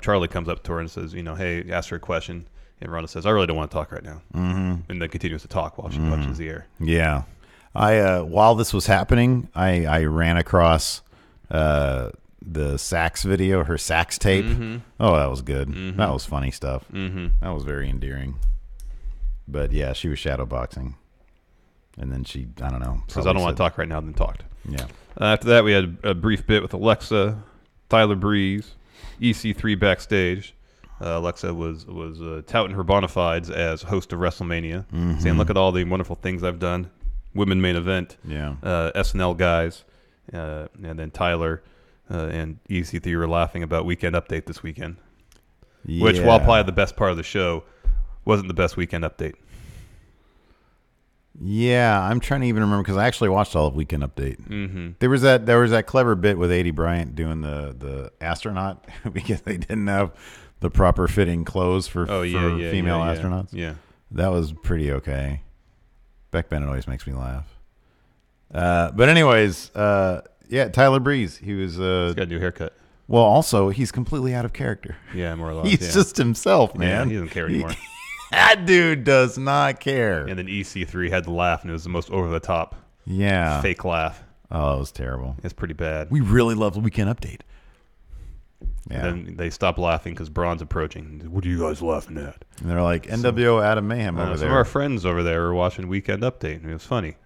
Charlie comes up to her and says, hey, ask her a question. And Ronda says, I really don't want to talk right now. Mm-hmm. And then continues to talk while she punches the air. Yeah. While this was happening, I ran across the sax video, her sax tape. Mm-hmm. Oh, that was good. Mm-hmm. That was funny stuff. Mm-hmm. That was very endearing. But yeah, she was shadowboxing. And then she, I don't know. Says, I don't want to talk right now, then talked. Yeah. After that, we had a brief bit with Alexa, Tyler Breeze, EC3 backstage. Alexa was touting her bona fides as host of WrestleMania, saying, look at all the wonderful things I've done. Women main event. Yeah. SNL guys. And then Tyler and EC3 were laughing about Weekend Update this weekend. Yeah. Which, while probably the best part of the show, wasn't the best Weekend Update. Yeah, I'm trying to even remember because I actually watched all of Weekend Update. Mm-hmm. There was that clever bit with A.D. Bryant doing the astronaut because they didn't have the proper fitting clothes for female astronauts. Yeah, that was pretty okay. Beck Bennett always makes me laugh. But anyways, Tyler Breeze. He's got a new haircut. Well, also he's completely out of character. Yeah, more or less. He's just himself, man. Yeah, he doesn't care anymore. That dude does not care. And then EC3 had to laugh, and it was the most over-the-top fake laugh. Oh, it was terrible. It's pretty bad. We really love the Weekend Update. Yeah. And then they stopped laughing because Braun's approaching. What are you guys laughing at? And they're like, NWO Adam Mayhem over there. Some of our friends over there are watching Weekend Update, and it was funny.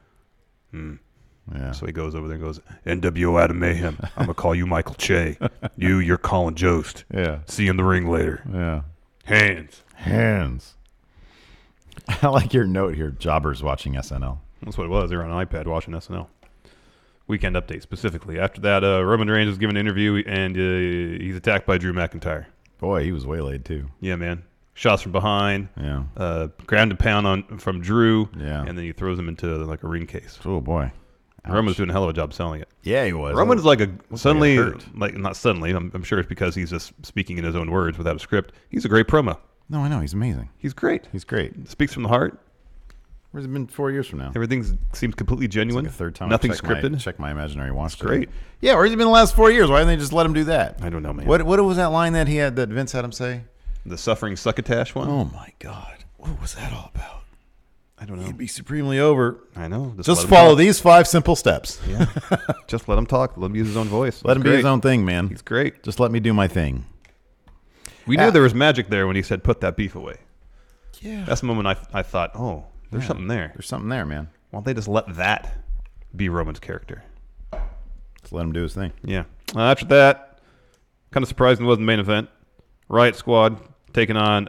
Yeah. So he goes over there and goes, NWO Adam Mayhem, I'm going to call you Michael Che. You're Colin Jost. Yeah. See you in the ring later. Yeah. Hands. I like your note here. Jobbers watching SNL. That's what it was. They were on an iPad watching SNL. Weekend Update specifically. After that, Roman Reigns was given an interview, and he's attacked by Drew McIntyre. Boy, he was waylaid too. Yeah, man. Shots from behind. Yeah. Ground and pound from Drew. Yeah. And then he throws him into like a ring case. Oh boy. Roman's doing a hell of a job selling it. Yeah, he was. Roman's like not suddenly. I'm sure it's because he's just speaking in his own words without a script. He's a great promo. No, I know. He's amazing. He's great. Speaks from the heart. Where's it been 4 years from now? Everything seems completely genuine. It's like a third time. Nothing scripted. Check my imaginary watch. It's great. Yeah, where's he been the last 4 years? Why didn't they just let him do that? I don't know, man. What was that line that Vince had him say? The suffering succotash one? Oh, my God. What was that all about? I don't know. He'd be supremely over. I know. Just follow these 5 simple steps. Yeah. Just let him talk. Let him use his own voice. Let him be his own thing, man. He's great. Just let me do my thing. We knew there was magic there when he said, put that beef away. Yeah. That's the moment I thought, oh, there's something there. There's something there, man. Why don't they just let that be Roman's character? Just let him do his thing. Yeah. After that, kind of surprising it wasn't the main event. Riot Squad taking on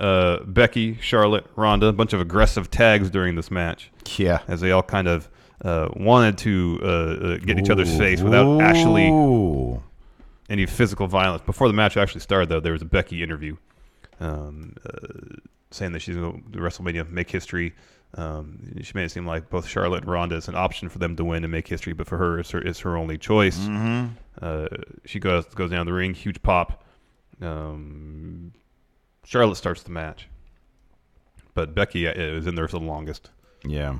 Becky, Charlotte, Ronda. A bunch of aggressive tags during this match. Yeah. As they all kind of wanted to get each other's face without actually any physical violence. Before the match actually started, though, there was a Becky interview saying that she's going to WrestleMania make history. She made it seem like both Charlotte and Ronda is an option for them to win and make history, but for her, it's her only choice. Mm-hmm. She goes down the ring, huge pop. Charlotte starts the match, but Becky is in there for the longest. Yeah.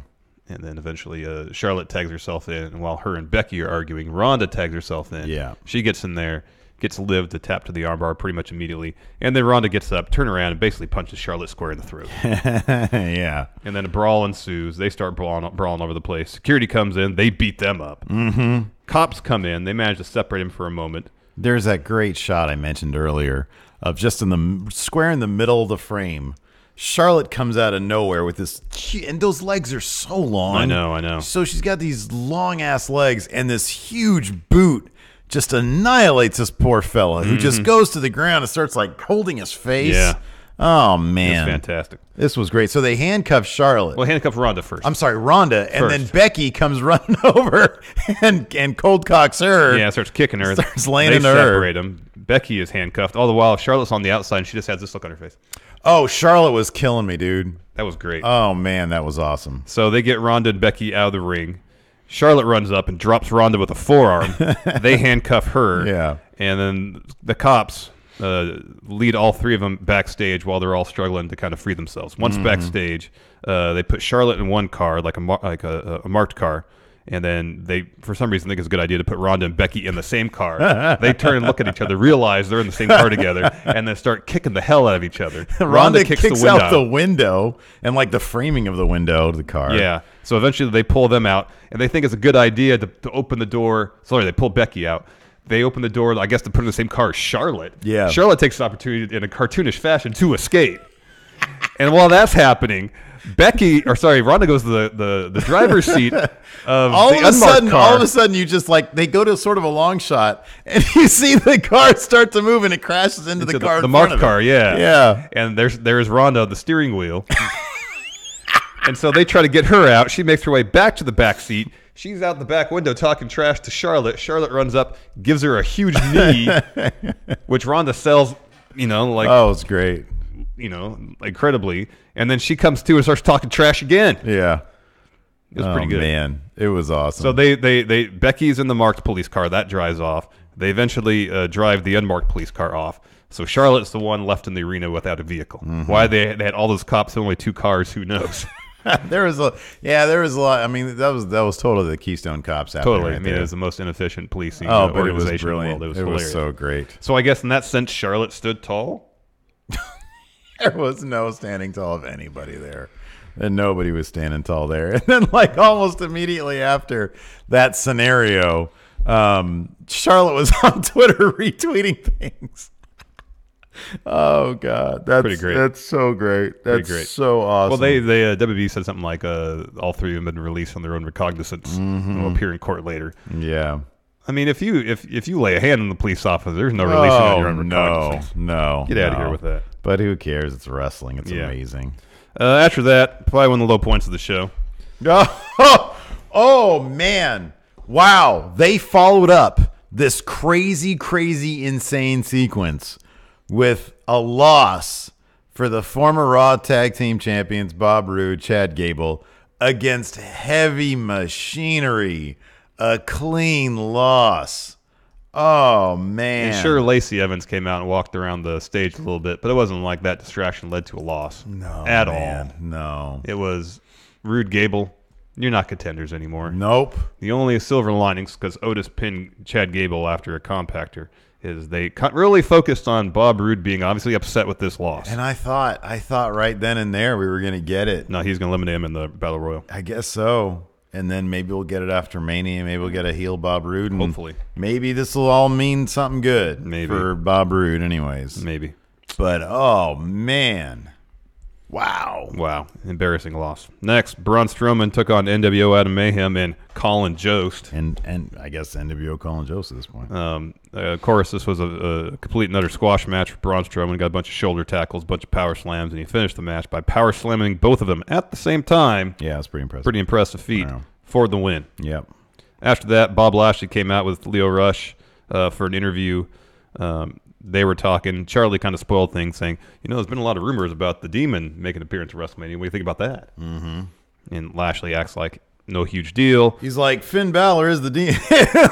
And then eventually Charlotte tags herself in, and while her and Becky are arguing, Ronda tags herself in. Yeah. She gets in there, gets Liv to tap to the armbar pretty much immediately, and then Ronda gets up, turn around, and basically punches Charlotte square in the throat. Yeah. And then a brawl ensues. They start brawling over the place. Security comes in. They beat them up. Mm-hmm. Cops come in. They manage to separate him for a moment. There's that great shot I mentioned earlier of just in the square in the middle of the frame. Charlotte comes out of nowhere with this, and those legs are so long. I know. So she's got these long-ass legs, and this huge boot just annihilates this poor fella who just goes to the ground and starts like holding his face. Yeah. Oh, man. It's fantastic. This was great. So they handcuff Charlotte. Well, handcuff Ronda first. I'm sorry, Ronda. And then Becky comes running over and cold cocks her. Yeah, starts kicking her. Starts laying into her. They separate them. Becky is handcuffed. All the while, Charlotte's on the outside, and she just has this look on her face. Oh, Charlotte was killing me, dude. That was great. Oh, man, that was awesome. So they get Ronda and Becky out of the ring. Charlotte runs up and drops Ronda with a forearm. They handcuff her. Yeah. And then the cops lead all three of them backstage while they're all struggling to kind of free themselves. Once backstage, they put Charlotte in one car, like a marked car. And then they, for some reason, think it's a good idea to put Ronda and Becky in the same car. They turn and look at each other, realize they're in the same car together, and then start kicking the hell out of each other. Ronda kicks out the window and like the framing of the window of the car. Yeah. So eventually they pull them out, and they think it's a good idea to open the door. Sorry, they pull Becky out. They open the door, I guess, to put in the same car as Charlotte. Yeah. Charlotte takes the opportunity in a cartoonish fashion to escape. And while that's happening, Ronda goes to the driver's seat of the unmarked car. All of a sudden, you just like they go to sort of a long shot, and you see the car start to move, and it crashes into the car. The marked car, yeah. And there's Ronda at the steering wheel, and so they try to get her out. She makes her way back to the back seat. She's out the back window talking trash to Charlotte. Charlotte runs up, gives her a huge knee, which Ronda sells. Oh, it's great. Incredibly. And then she comes to and starts talking trash again. Yeah. It was pretty good. Man, it was awesome. So Becky's in the marked police car. That drives off. They eventually drive the unmarked police car off. So Charlotte's the one left in the arena without a vehicle. Why they had all those cops and only 2 cars, who knows? there was a lot. I mean, that was totally the Keystone Cops. Totally. Right, it was the most inefficient policing but organization it was in the brilliant. world. It was so great. So I guess in that sense, Charlotte stood tall. There was no standing tall of anybody there. And nobody was standing tall there. And then, like, almost immediately after that scenario, Charlotte was on Twitter retweeting things. Oh, God. That's pretty great. That's so great. That's great. so awesome. Well, WWE said something like all 3 of them have been released on their own recognizance and will appear in court later. Yeah. I mean, if you lay a hand on the police officer, there's no releasing on your own recognizance. No. Get out of here with that. But who cares? It's wrestling. It's amazing. After that, probably one of the low points of the show. Oh, man. Wow. They followed up this crazy, insane sequence with a loss for the former Raw Tag Team Champions, Bob Roode, Chad Gable, against Heavy Machinery. A clean loss. Oh, man. And sure, Lacey Evans came out and walked around the stage a little bit, but it wasn't like that distraction led to a loss. No, at man. all. No. It was Rude Gable. You're not contenders anymore. Nope. The only silver linings, because Otis pinned Chad Gable after a compactor, is they really focused on Bob Roode being obviously upset with this loss. And I thought right then and there we were going to get it. No, he's going to eliminate him in the Battle Royal. I guess so. And then maybe we'll get it after Mania. Maybe we'll get a heel Bob Roode. And hopefully. Maybe this will all mean something good for Bob Roode anyways. Maybe. But, oh, man. Wow. Embarrassing loss. Next, Braun Strowman took on NWO Adam Mayhem and Colin Jost. And I guess NWO Colin Jost at this point. Of course, this was a complete and utter squash match for Braun Strowman. Got a bunch of shoulder tackles, a bunch of power slams, and he finished the match by power slamming both of them at the same time. Yeah, it's pretty impressive. Pretty impressive feat for the win. Yep. After that, Bob Lashley came out with Leo Rush for an interview. They were talking. Charlie kind of spoiled things, saying, there's been a lot of rumors about the Demon making an appearance at WrestleMania. What do you think about that? Mm-hmm. And Lashley acts like no huge deal. He's like, Finn Balor is the Demon.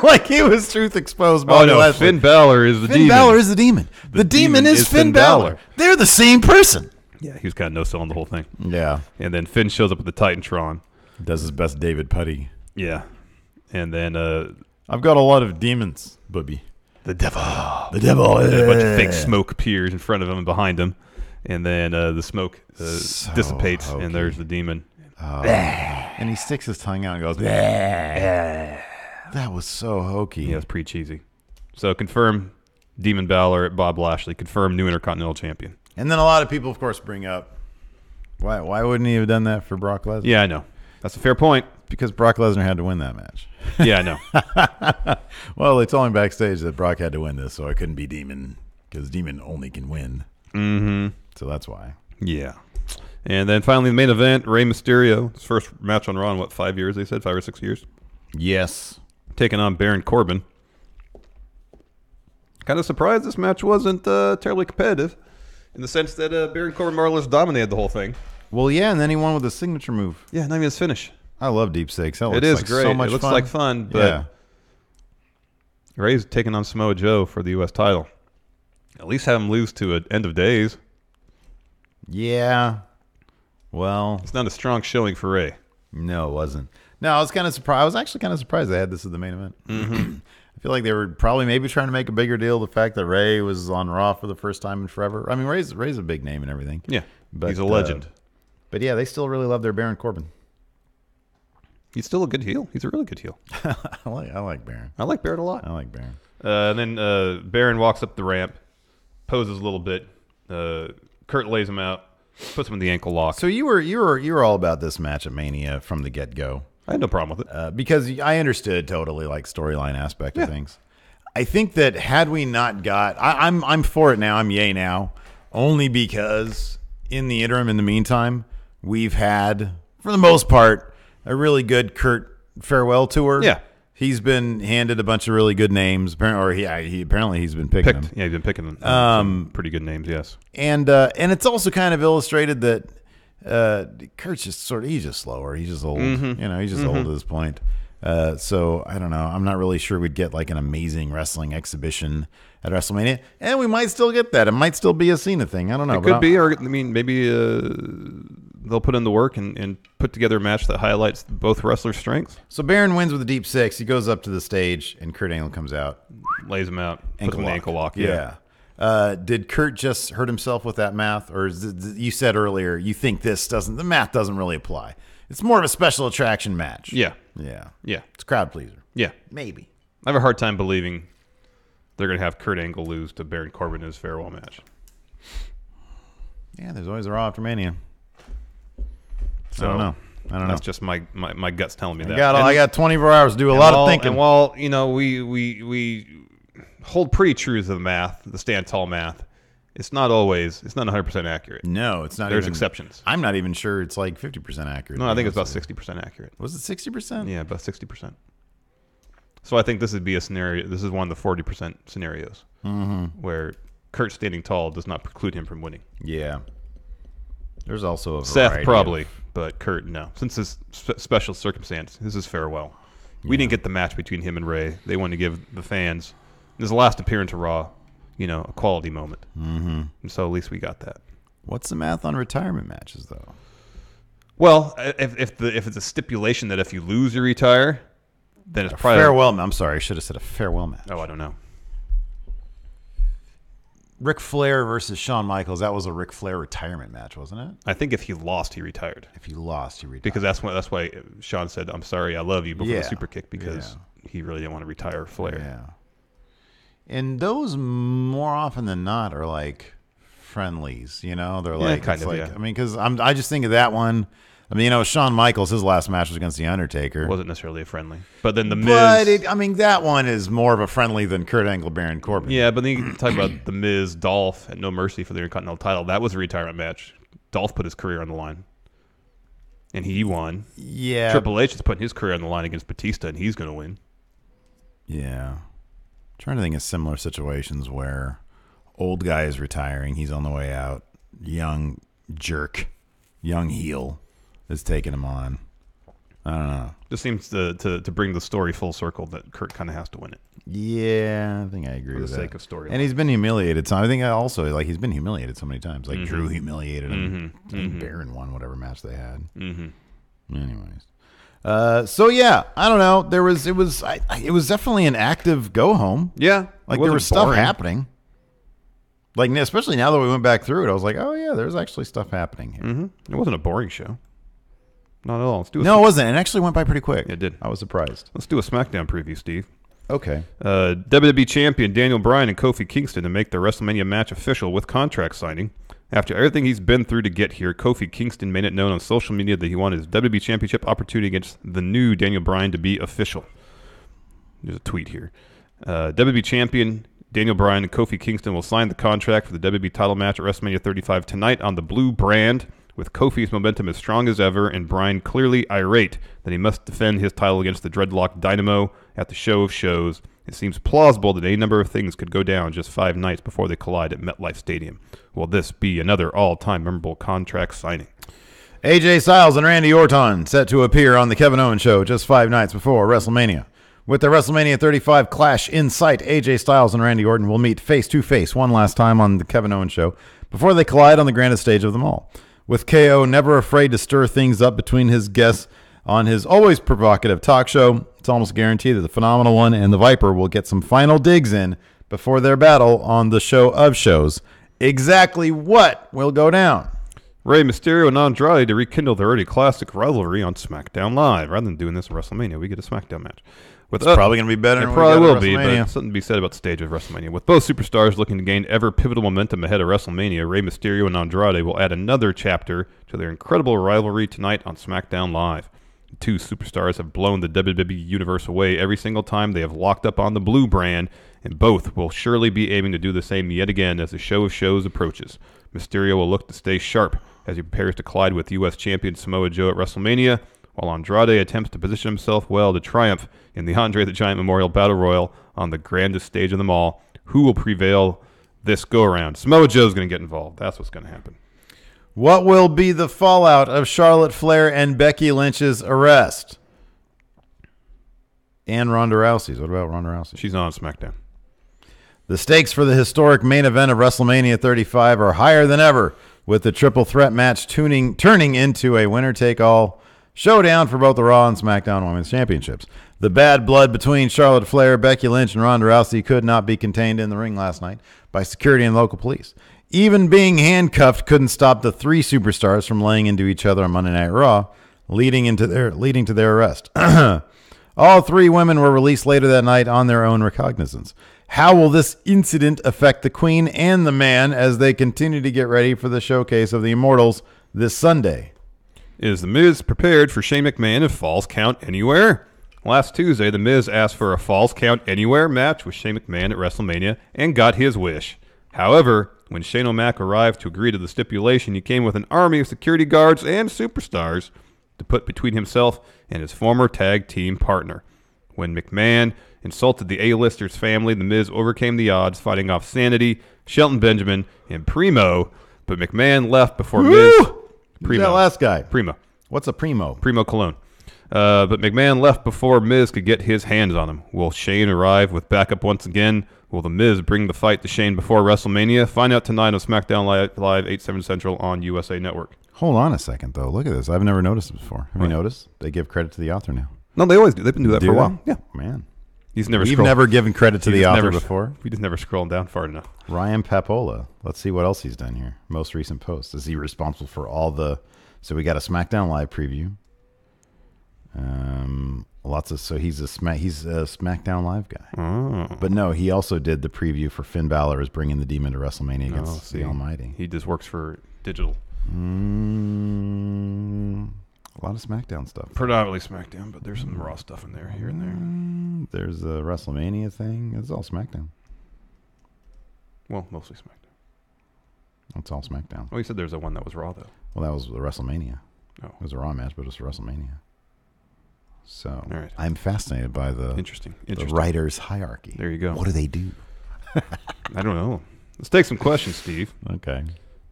Like he was truth exposed. Bobby Lashley. Finn Balor is the Demon. Finn Balor is the Demon. The demon is Finn Balor. They're the same person. Yeah, he was kind of no-selling the whole thing. Yeah. And then Finn shows up with the Titantron. Does his best David Putty. Yeah. And then... I've got a lot of demons, Bubby. The devil. The devil. And a bunch of fake smoke appears in front of him and behind him. And then the smoke dissipates, and there's the demon. And he sticks his tongue out and goes, that was so hokey. Yeah, it's pretty cheesy. So confirm Demon Balor at Bob Lashley. Confirm new Intercontinental Champion. And then a lot of people, of course, bring up, why wouldn't he have done that for Brock Lesnar? Yeah, I know. That's a fair point. Because Brock Lesnar had to win that match. Yeah, I know. Well, they told me backstage that Brock had to win this, so I couldn't be Demon, because Demon only can win. Mm-hmm. So that's why. Yeah. And then finally the main event, Rey Mysterio. His first match on Raw in, 5 years, they said? 5 or 6 years? Yes. Taking on Baron Corbin. Kind of surprised this match wasn't terribly competitive, in the sense that Baron Corbin more or less dominated the whole thing. Well, yeah, and then he won with a signature move. Yeah, not even his finish. I love Deep Stakes. It is great. So much fun. It looks like fun, but Ray's taking on Samoa Joe for the U.S. title. At least have him lose to an End of Days. Yeah. Well, it's not a strong showing for Ray. No, it wasn't. No, I was kind of surprised. I was actually kind of surprised they had this as the main event. I feel like they were probably maybe trying to make a bigger deal of the fact that Ray was on Raw for the first time in forever. I mean, Ray's a big name and everything. Yeah, but he's a legend. But yeah, they still really love their Baron Corbin. He's still a good heel. He's a really good heel. I like Baron. I like Baron a lot. I like Baron. And then Baron walks up the ramp, poses a little bit. Kurt lays him out, puts him in the ankle lock. So you were all about this match at Mania from the get-go. I had no problem with it because I understood totally like storyline aspect of things. I think that had we not got, I'm for it now. I'm yay now, only because in the interim, in the meantime, we've had for the most part a really good Kurt farewell tour. Yeah, he's been handed a bunch of really good names, or apparently he's been picking them. Yeah, he's been picking some pretty good names. Yes, and it's also kind of illustrated that. Kurt's just he's just slower. He's just old. He's just old at this point. So I don't know. I'm not really sure we'd get like an amazing wrestling exhibition at WrestleMania, and we might still get that. It might still be a Cena thing. I don't know. It could be, or I mean, maybe they'll put in the work and put together a match that highlights both wrestlers' strengths. So Baron wins with a deep 6. He goes up to the stage, and Kurt Angle comes out, lays him out, puts him in the ankle lock. Yeah. Did Kurt just hurt himself with that math, or you said earlier you think the math doesn't really apply? It's more of a special attraction match. Yeah. It's a crowd pleaser. Yeah, maybe. I have a hard time believing they're going to have Kurt Angle lose to Baron Corbin in his farewell match. Yeah, there's always a Raw after Mania. So I don't know. That's just my guts telling me that. I got 24 hours to do a lot of thinking. And while we hold pretty true to the math, the stand tall math, it's not 100% accurate. No, it's not. There's exceptions. I'm not even sure it's like 50% accurate. No, I think it's about 60% accurate. Was it 60%? Yeah, about 60%. So I think this would be a scenario. This is one of the 40% scenarios where Kurt standing tall does not preclude him from winning. Yeah. There's also a Seth probably, but Kurt no. Since this special circumstance, this is farewell. We didn't get the match between him and Ray. They wanted to give the fans his last appearance to Raw, a quality moment. And so at least we got that. What's the math on retirement matches, though? Well, if it's a stipulation that if you lose, you retire, then it's probably farewell. I'm sorry, I should have said a farewell match. Oh, I don't know. Ric Flair versus Shawn Michaels. That was a Ric Flair retirement match, wasn't it? I think if he lost, he retired. If he lost, he retired. Because that's why Shawn said, "I'm sorry, I love you," before the super kick, because he really didn't want to retire Flair. Yeah. And those more often than not are like friendlies, they're like kind of. I mean, because I just think of that one. I mean, Shawn Michaels, his last match was against The Undertaker. It wasn't necessarily a friendly, but then the Miz. But that one is more of a friendly than Kurt Angle, Baron Corbin. Yeah, but then you can talk about the Miz, Dolph at No Mercy for the Intercontinental title. That was a retirement match. Dolph put his career on the line, and he won. Yeah, Triple H is putting his career on the line against Batista, and he's going to win. Yeah. Trying to think of similar situations where old guy is retiring, he's on the way out, young jerk, young heel is taking him on. I don't know. Just seems to bring the story full circle that Kurt kind of has to win it. Yeah, I think I agree with that. For the sake of story. And he's been humiliated. So I think he's been humiliated so many times. Like Drew humiliated him. And Baron won whatever match they had. Anyways. So yeah, I don't know. It was definitely an active go home. Yeah, like there was stuff happening. Like especially now that we went back through it, I was like, oh yeah, there's actually stuff happening here. It wasn't a boring show. Not at all. It wasn't. It actually went by pretty quick. It did. I was surprised. Let's do a SmackDown preview, Steve. Okay. WWE Champion Daniel Bryan and Kofi Kingston to make the WrestleMania match official with contract signing. After everything he's been through to get here, Kofi Kingston made it known on social media that he wanted his WWE Championship opportunity against the new Daniel Bryan to be official. There's a tweet here. WWE Champion Daniel Bryan and Kofi Kingston will sign the contract for the WWE title match at WrestleMania 35 tonight on the blue brand, with Kofi's momentum as strong as ever and Bryan clearly irate that he must defend his title against the dreadlock Dynamo at the show of shows. It seems plausible that any number of things could go down just 5 nights before they collide at MetLife Stadium. Will this be another all-time memorable contract signing? AJ Styles and Randy Orton set to appear on the Kevin Owens Show just 5 nights before WrestleMania. With the WrestleMania 35 Clash in sight, AJ Styles and Randy Orton will meet face-to-face one last time on the Kevin Owens Show before they collide on the grandest stage of them all. With KO never afraid to stir things up between his guests on his always provocative talk show, it's almost guaranteed that the Phenomenal One and the Viper will get some final digs in before their battle on the show of shows. Exactly what will go down? Rey Mysterio and Andrade to rekindle their already classic rivalry on SmackDown Live. Rather than doing this in WrestleMania, we get a SmackDown match. It's probably going to be better than it probably will be, WrestleMania. but something to be said about the stage of WrestleMania. With both superstars looking to gain ever pivotal momentum ahead of WrestleMania, Rey Mysterio and Andrade will add another chapter to their incredible rivalry tonight on SmackDown Live. The two superstars have blown the WWE Universe away every single time they have locked up on the blue brand, and both will surely be aiming to do the same yet again as the show of shows approaches. Mysterio will look to stay sharp as he prepares to collide with U.S. champion Samoa Joe at WrestleMania, while Andrade attempts to position himself well to triumph in the Andre the Giant Memorial Battle Royal on the grandest stage of them all. Who will prevail this go-around? Samoa Joe's going to get involved. That's what's going to happen. What will be the fallout of Charlotte Flair and Becky Lynch's arrest? And Ronda Rousey's. What about Ronda Rousey? She's on SmackDown. The stakes for the historic main event of WrestleMania 35 are higher than ever, with the triple threat match turning into a winner-take-all showdown for both the Raw and SmackDown Women's Championships. The bad blood between Charlotte Flair, Becky Lynch, and Ronda Rousey could not be contained in the ring last night by security and local police. Even being handcuffed couldn't stop the three superstars from laying into each other on Monday Night Raw, leading to their arrest. All three women were released later that night on their own recognizance. How will this incident affect the Queen and the Man as they continue to get ready for the showcase of the Immortals this Sunday? Is The Miz prepared for Shane McMahon if Falls Count Anywhere? Last Tuesday, The Miz asked for a Falls Count Anywhere match with Shane McMahon at WrestleMania and got his wish. However, when Shane O'Mac arrived to agree to the stipulation, he came with an army of security guards and superstars to put between himself and his former tag team partner. When McMahon insulted the A-lister's family, The Miz overcame the odds, fighting off Sanity, Shelton Benjamin, and Primo, but McMahon left before Miz... Primo. That last guy. Primo. What's a Primo? Primo Cologne. But McMahon left before Miz could get his hands on him. Will Shane arrive with backup once again? Will The Miz bring the fight to Shane before WrestleMania? Find out tonight on SmackDown Live 8/7 Central on USA Network. Hold on a second, though. Look at this. I've never noticed it before. Have you noticed? They give credit to the author now. No, they always do. They've been doing that for a while. Yeah. Man. We've never given credit to the author before. We just never scrolled down far enough. Ryan Papola. Let's see what else he's done here. Most recent post. Is he responsible for all the... So we got a SmackDown Live preview. He's a SmackDown Live guy. Oh. But no, he also did the preview for Finn Balor is bringing the Demon to WrestleMania against the Almighty. He just works for digital. A lot of SmackDown stuff. Predominantly SmackDown, but there's some Raw stuff in there here and there. There's a WrestleMania thing. It's all SmackDown. Well, mostly SmackDown. It's all SmackDown. Oh, you said there's a one that was Raw, though. Well, that was the WrestleMania. Oh. It was a Raw match, but it was WrestleMania. So all right. I'm fascinated by the writer's hierarchy. There you go. What do they do? I don't know. Let's take some questions, Steve. Okay.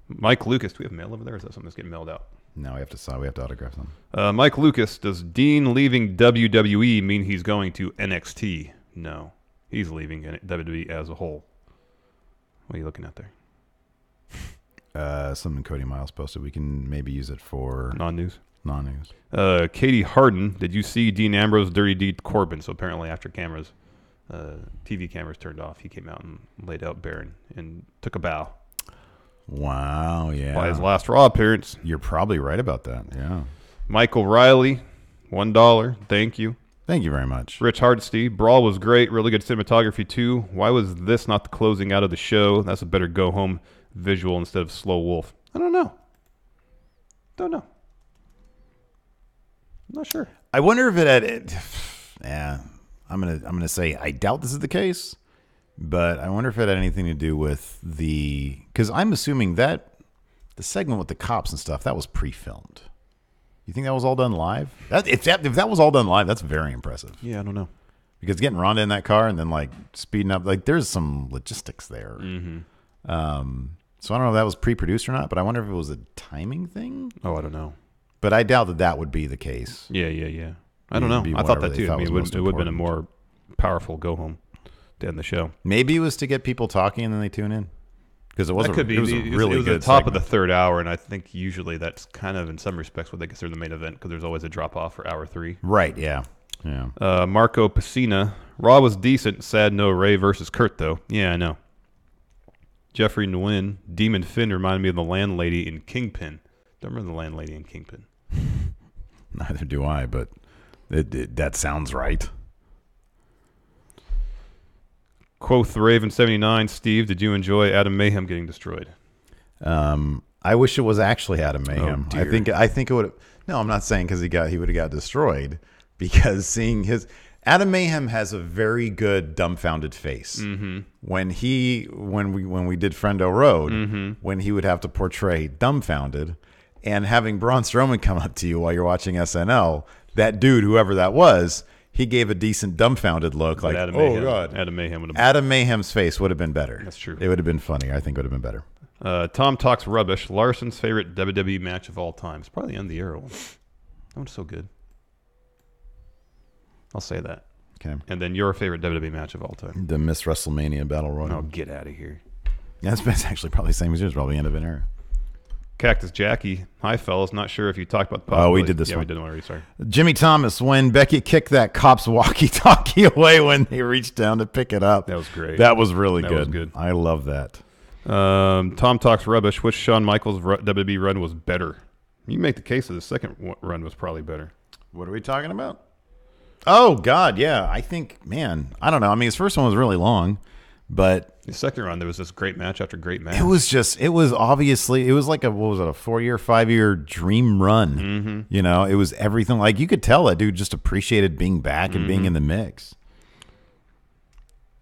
Mike Lucas. Do we have mail over there, or is that something that's getting mailed out? No, we have to autograph them. Mike Lucas, does Dean leaving WWE mean he's going to NXT? No. He's leaving WWE as a whole. What are you looking at there? Something Cody Miles posted. We can maybe use it for... Non-news? Non-news. Katie Harden, did you see Dean Ambrose dirty deed Corbin? So apparently after TV cameras turned off, he came out and laid out Baron and took a bow. Wow, yeah. By his last Raw appearance. You're probably right about that, yeah. Michael Riley, $1. Thank you. Thank you very much. Rich Hardesty, Brawl was great. Really good cinematography, too. Why was this not the closing out of the show? That's a better go-home visual instead of Slow Wolf. I don't know. Don't know. I'm not sure. I wonder if it had... Yeah, I'm gonna say I doubt this is the case, but I wonder if it had anything to do with the... Because I'm assuming that the segment with the cops and stuff, that was pre-filmed. You think that was all done live? If that was all done live, that's very impressive. Yeah, I don't know. Because getting Ronda in that car and then like speeding up, like there's some logistics there. Mm-hmm. So I don't know if that was pre-produced or not, but I wonder if it was a timing thing. Oh, I don't know. But I doubt that would be the case. Yeah. I don't know. I thought that too. I mean, it would have been a more powerful go home to end the show. Maybe it was to get people talking and then they tune in. Because it was That could be. It was a really good the top segment. of the third hour, and I think usually that's kind of, in some respects, what they consider the main event because there's always a drop-off for hour 3. Right, yeah. Marco Pacina. Raw was decent. Sad no Ray versus Kurt, though. Yeah, I know. Jeffrey Nguyen. Demon Finn reminded me of the landlady in Kingpin. Don't remember the landlady in Kingpin. Neither do I, but that sounds right. Quoth Raven 79. Steve, did you enjoy Adam Mayhem getting destroyed? I wish it was actually Adam Mayhem. Oh, I think it would. No, I'm not saying because he would have got destroyed. Because seeing Adam Mayhem has a very good dumbfounded face. Mm-hmm. When we did Friendo Road, when he would have to portray dumbfounded, and having Braun Strowman come up to you while you're watching SNL, that dude, whoever that was, he gave a decent dumbfounded look, But like, Adam oh Mayhem, god, Adam Mayhem would have. Adam Mayhem's face would have been better. That's true. It would have been funny. I think it would have been better. Tom talks rubbish. Larson's favorite WWE match of all time. It's probably the end of the era one. That one's so good. I'll say that. Okay. And then your favorite WWE match of all time. The Miss WrestleMania Battle Royal. Oh, get out of here. Yeah, that's actually probably the same as yours. Probably end of an era. Cactus Jackie. Hi, fellas. Not sure if you talked about the Oh, we did this one. one. We did one already. Sorry. Jimmy Thomas, when Becky kicked that cop's walkie-talkie away when they reached down to pick it up. That was great. That was really That good. was good. I love that. Tom talks rubbish. Which Shawn Michaels WWE run was better? You make the case that the second run was probably better. What are we talking about? Oh, God, yeah. I think, man, I don't know. I mean, his first one was really long, but The second run, there was this great match after great match. it was obviously, it was like a 4-year, 5-year dream run. Mm-hmm. You know, it was everything. Like, you could tell that dude just appreciated being back and being in the mix.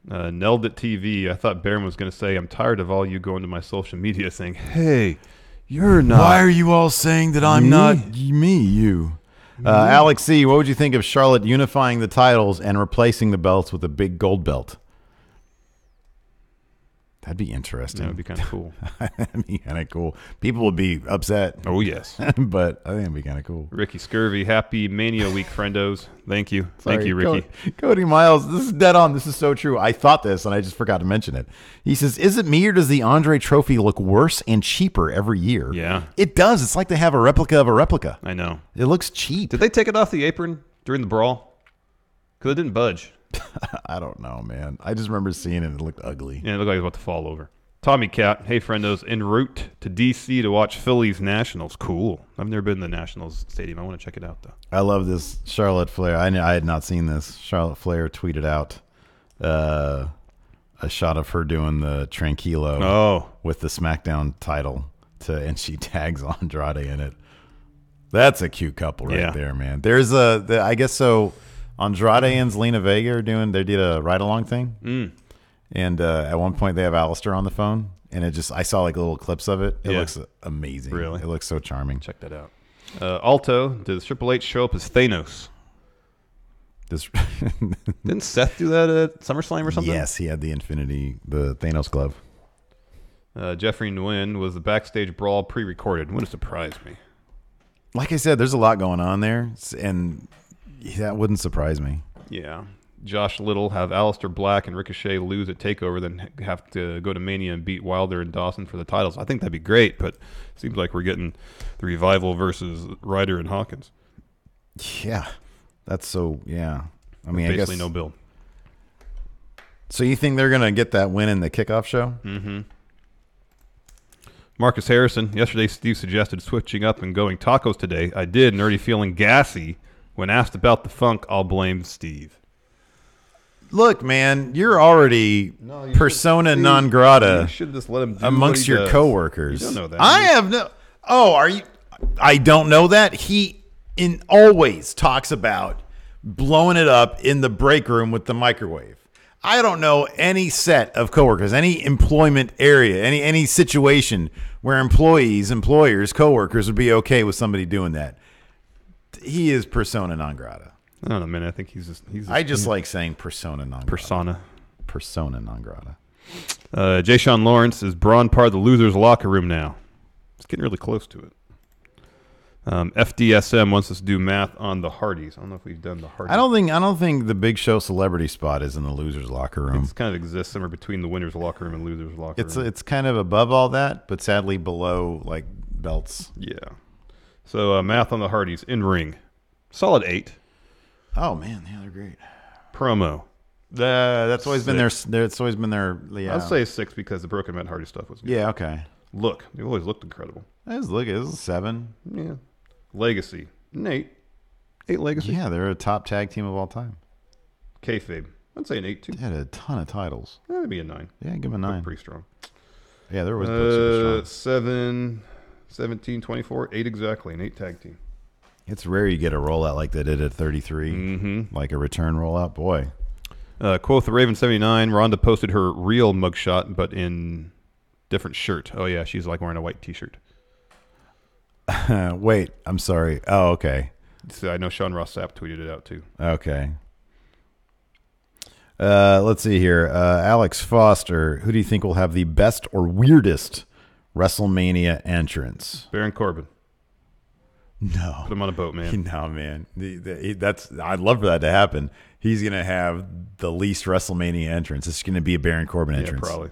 Neld at TV. I thought Baron was going to say, I'm tired of all you going to my social media saying, hey, you're not. Why are you all saying that I'm not me, you? Alex C., what would you think of Charlotte unifying the titles and replacing the belts with a big gold belt? That'd be interesting. That would be kind of cool. That'd be kind of cool. People would be upset. Oh, yes. But I think it'd be kind of cool. Ricky Scurvy. Happy Mania Week, friendos. Thank you. Thank you, Ricky. Cody Miles, this is dead on. This is so true. I thought this, and I just forgot to mention it. He says, is it me or does the Andre Trophy look worse and cheaper every year? Yeah. It does. It's like they have a replica of a replica. I know. It looks cheap. Did they take it off the apron during the brawl? Because it didn't budge. I don't know, man. I just remember seeing it. It looked ugly. Yeah, it looked like it was about to fall over. Tommy Cat. Hey, friendos. En route to D.C. to watch Phillies Nationals. Cool. I've never been to the Nationals Stadium. I want to check it out, though. I love this Charlotte Flair. I had not seen this. Charlotte Flair tweeted out a shot of her doing the Tranquilo with the SmackDown title, and she tags Andrade in it. That's a cute couple right there, man. There's I guess so. Andrade and Zelina Vega they did a ride-along thing. And at one point they have Alistair on the phone, and I saw like little clips of it. It looks amazing. Really? It looks so charming. Check that out. Alto, does Triple H show up as Thanos? Didn't Seth do that at SummerSlam or something? Yes, he had the Thanos glove. Jeffrey Nguyen, was the backstage brawl pre-recorded? Wouldn't surprise me. Like I said, there's a lot going on there, and that wouldn't surprise me. Yeah. Josh Little, have Aleister Black and Ricochet lose at TakeOver, then have to go to Mania and beat Wilder and Dawson for the titles. I think that'd be great, but it seems like we're getting the Revival versus Ryder and Hawkins. Yeah. That's so, yeah. I mean, basically I guess no build. So you think they're going to get that win in the kickoff show? Mm-hmm. Marcus Harrison, yesterday Steve suggested switching up and going tacos today. I did, and already feeling gassy. When asked about the funk, I'll blame Steve. Look, man, you're already persona non grata You should just let him do amongst your coworkers. You don't know that. I have no. Oh, are you? I don't know that. He always talks about blowing it up in the break room with the microwave. I don't know any set of coworkers, any employment area, any situation where employers, coworkers would be okay with somebody doing that. He is persona non grata. I don't know, man. I think he's just like saying persona non grata. Persona non grata. Jay Sean Lawrence, is Braun part of the losers' locker room now? It's getting really close to it. FDSM wants us to do math on the Hardys. I don't know if we've done the Hardys. I don't think the Big Show celebrity spot is in the losers locker room. It kind of exists somewhere between the winners locker room and losers locker room. It's kind of above all that, but sadly below like belts. Yeah. So math on the Hardys in ring, solid 8. Oh man, yeah, they're great. Promo. That's always been their. It's always been their. Yeah. I'll say 6 because the Broken Matt Hardy stuff was good. Yeah. Okay. Look, they always looked incredible. This is a 7. Yeah. Legacy, an 8. 8 Legacy. Yeah, they're a top tag team of all time. Kayfabe, I'd say an 8 too. They had a ton of titles. Maybe a 9. Yeah, give them a 9. Pretty strong. Yeah, they're always super strong. 7, 17, 24, 8 exactly, an 8 tag team. It's rare you get a rollout like they did at 33, like a return rollout. Boy. Quoth the Raven 79. Rhonda posted her real mugshot, but in different shirt. Oh yeah, she's like wearing a white T-shirt. Wait, I'm sorry. Oh, okay. So I know Sean Ross Sapp tweeted it out too. Okay. Let's see here. Alex Foster. Who do you think will have the best or weirdest WrestleMania entrance? Baron Corbin. No. Put him on a boat, man. No, man. I'd love for that to happen. He's going to have the least WrestleMania entrance. It's going to be a Baron Corbin entrance. Yeah, probably.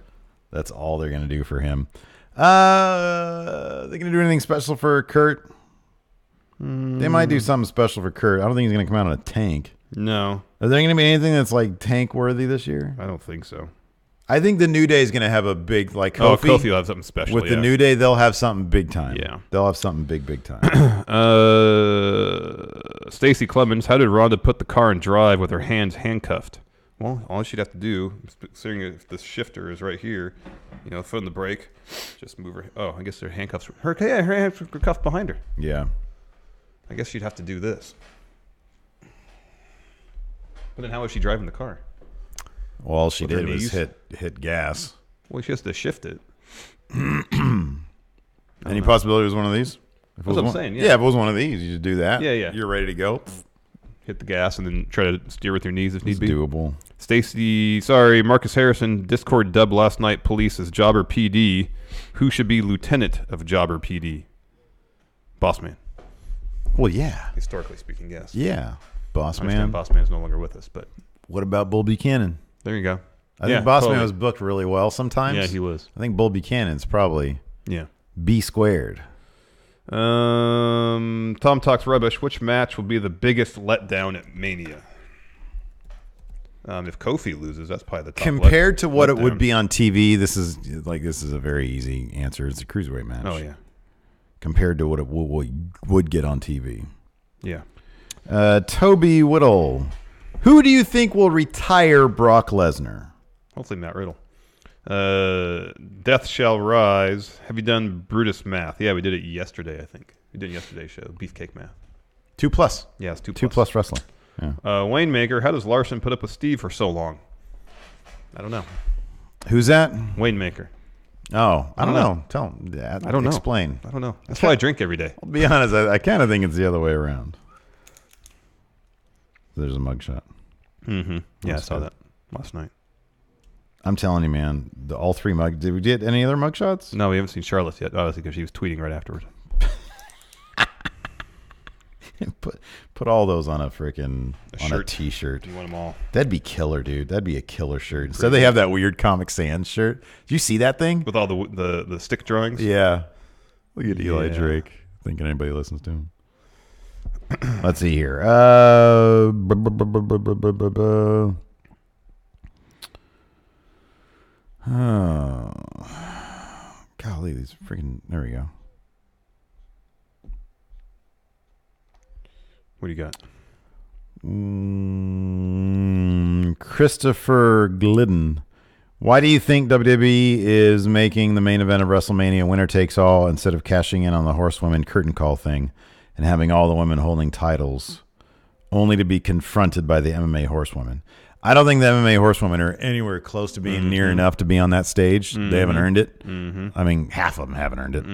That's all they're going to do for him. Are they going to do anything special for Kurt? They might do something special for Kurt. I don't think he's going to come out on a tank. No. Are there going to be anything that's like tank worthy this year? I don't think so. I think the New Day is going to have a big, like Kofi. Kofi will have something special. With the New Day, they'll have something big time. Yeah. They'll have something big time. Stacy Clemens, how did Rhonda put the car in drive with her hands handcuffed? Well, all she'd have to do, considering if the shifter is right here, foot on the brake, just move her. Oh, I guess her handcuffs. Her hands were cuffed behind her. Yeah. I guess she'd have to do this. But then how was she driving the car? Well, all she did was hit gas. Well, she has to shift it. Any possibility it was one of these? That's what I'm saying, yeah. Yeah, if it was one of these, you just do that. Yeah. You're ready to go. Hit the gas and then try to steer with your knees if need be. Doable. Marcus Harrison, Discord dub last night police as Jobber PD. Who should be lieutenant of Jobber PD? Boss Man. Well, yeah. Historically speaking, yes. Yeah. Boss I Man. understand Boss Man is no longer with us, but... What about Bull Buchanan? There you go. I think Boss Man was booked really well sometimes. Yeah, he was. I think Bull Buchanan's probably B squared. Tom Talks Rubbish. Which match will be the biggest letdown at Mania? If Kofi loses, that's probably the top compared to what it would be on TV. This is a very easy answer. It's a cruiserweight match. Oh yeah. Compared to what it would get on TV. Yeah. Toby Whittle. Who do you think will retire Brock Lesnar? Hopefully Matt Riddle. Death Shall Rise. Have you done Brutus math? Yeah, we did it yesterday, I think. We did yesterday's show. Beefcake math. 2+. Yeah, it's 2+. 2+ wrestling. Yeah. Wayne Maker. How does Larson put up with Steve for so long? I don't know. Who's that? Wayne Maker. Oh, I don't know. Tell him. I don't know. Explain. I don't know. That's why I drink every day. I'll be honest. I kind of think it's the other way around. There's a mugshot. Mm-hmm. Yeah, I saw that last night. I'm telling you, man. All 3 mug. Did we get any other mugshots? No, we haven't seen Charlotte's yet. Obviously, because she was tweeting right afterward. Put all those on a freaking a T-shirt. You want them all? That'd be killer, dude. That'd be a killer shirt. Instead, they have that weird Comic Sans shirt. Did you see that thing with all the stick drawings? Yeah. Look at Eli Drake. Thinking anybody listens to him. Let's see here. Oh, golly, these freaking. There we go. What do you got? Christopher Glidden. Why do you think WWE is making the main event of WrestleMania winner takes all instead of cashing in on the horsewomen curtain call thing and having all the women holding titles only to be confronted by the MMA horsewomen? I don't think the MMA horsewomen are anywhere close to being near enough to be on that stage. They haven't earned it. I mean, half of them haven't earned it.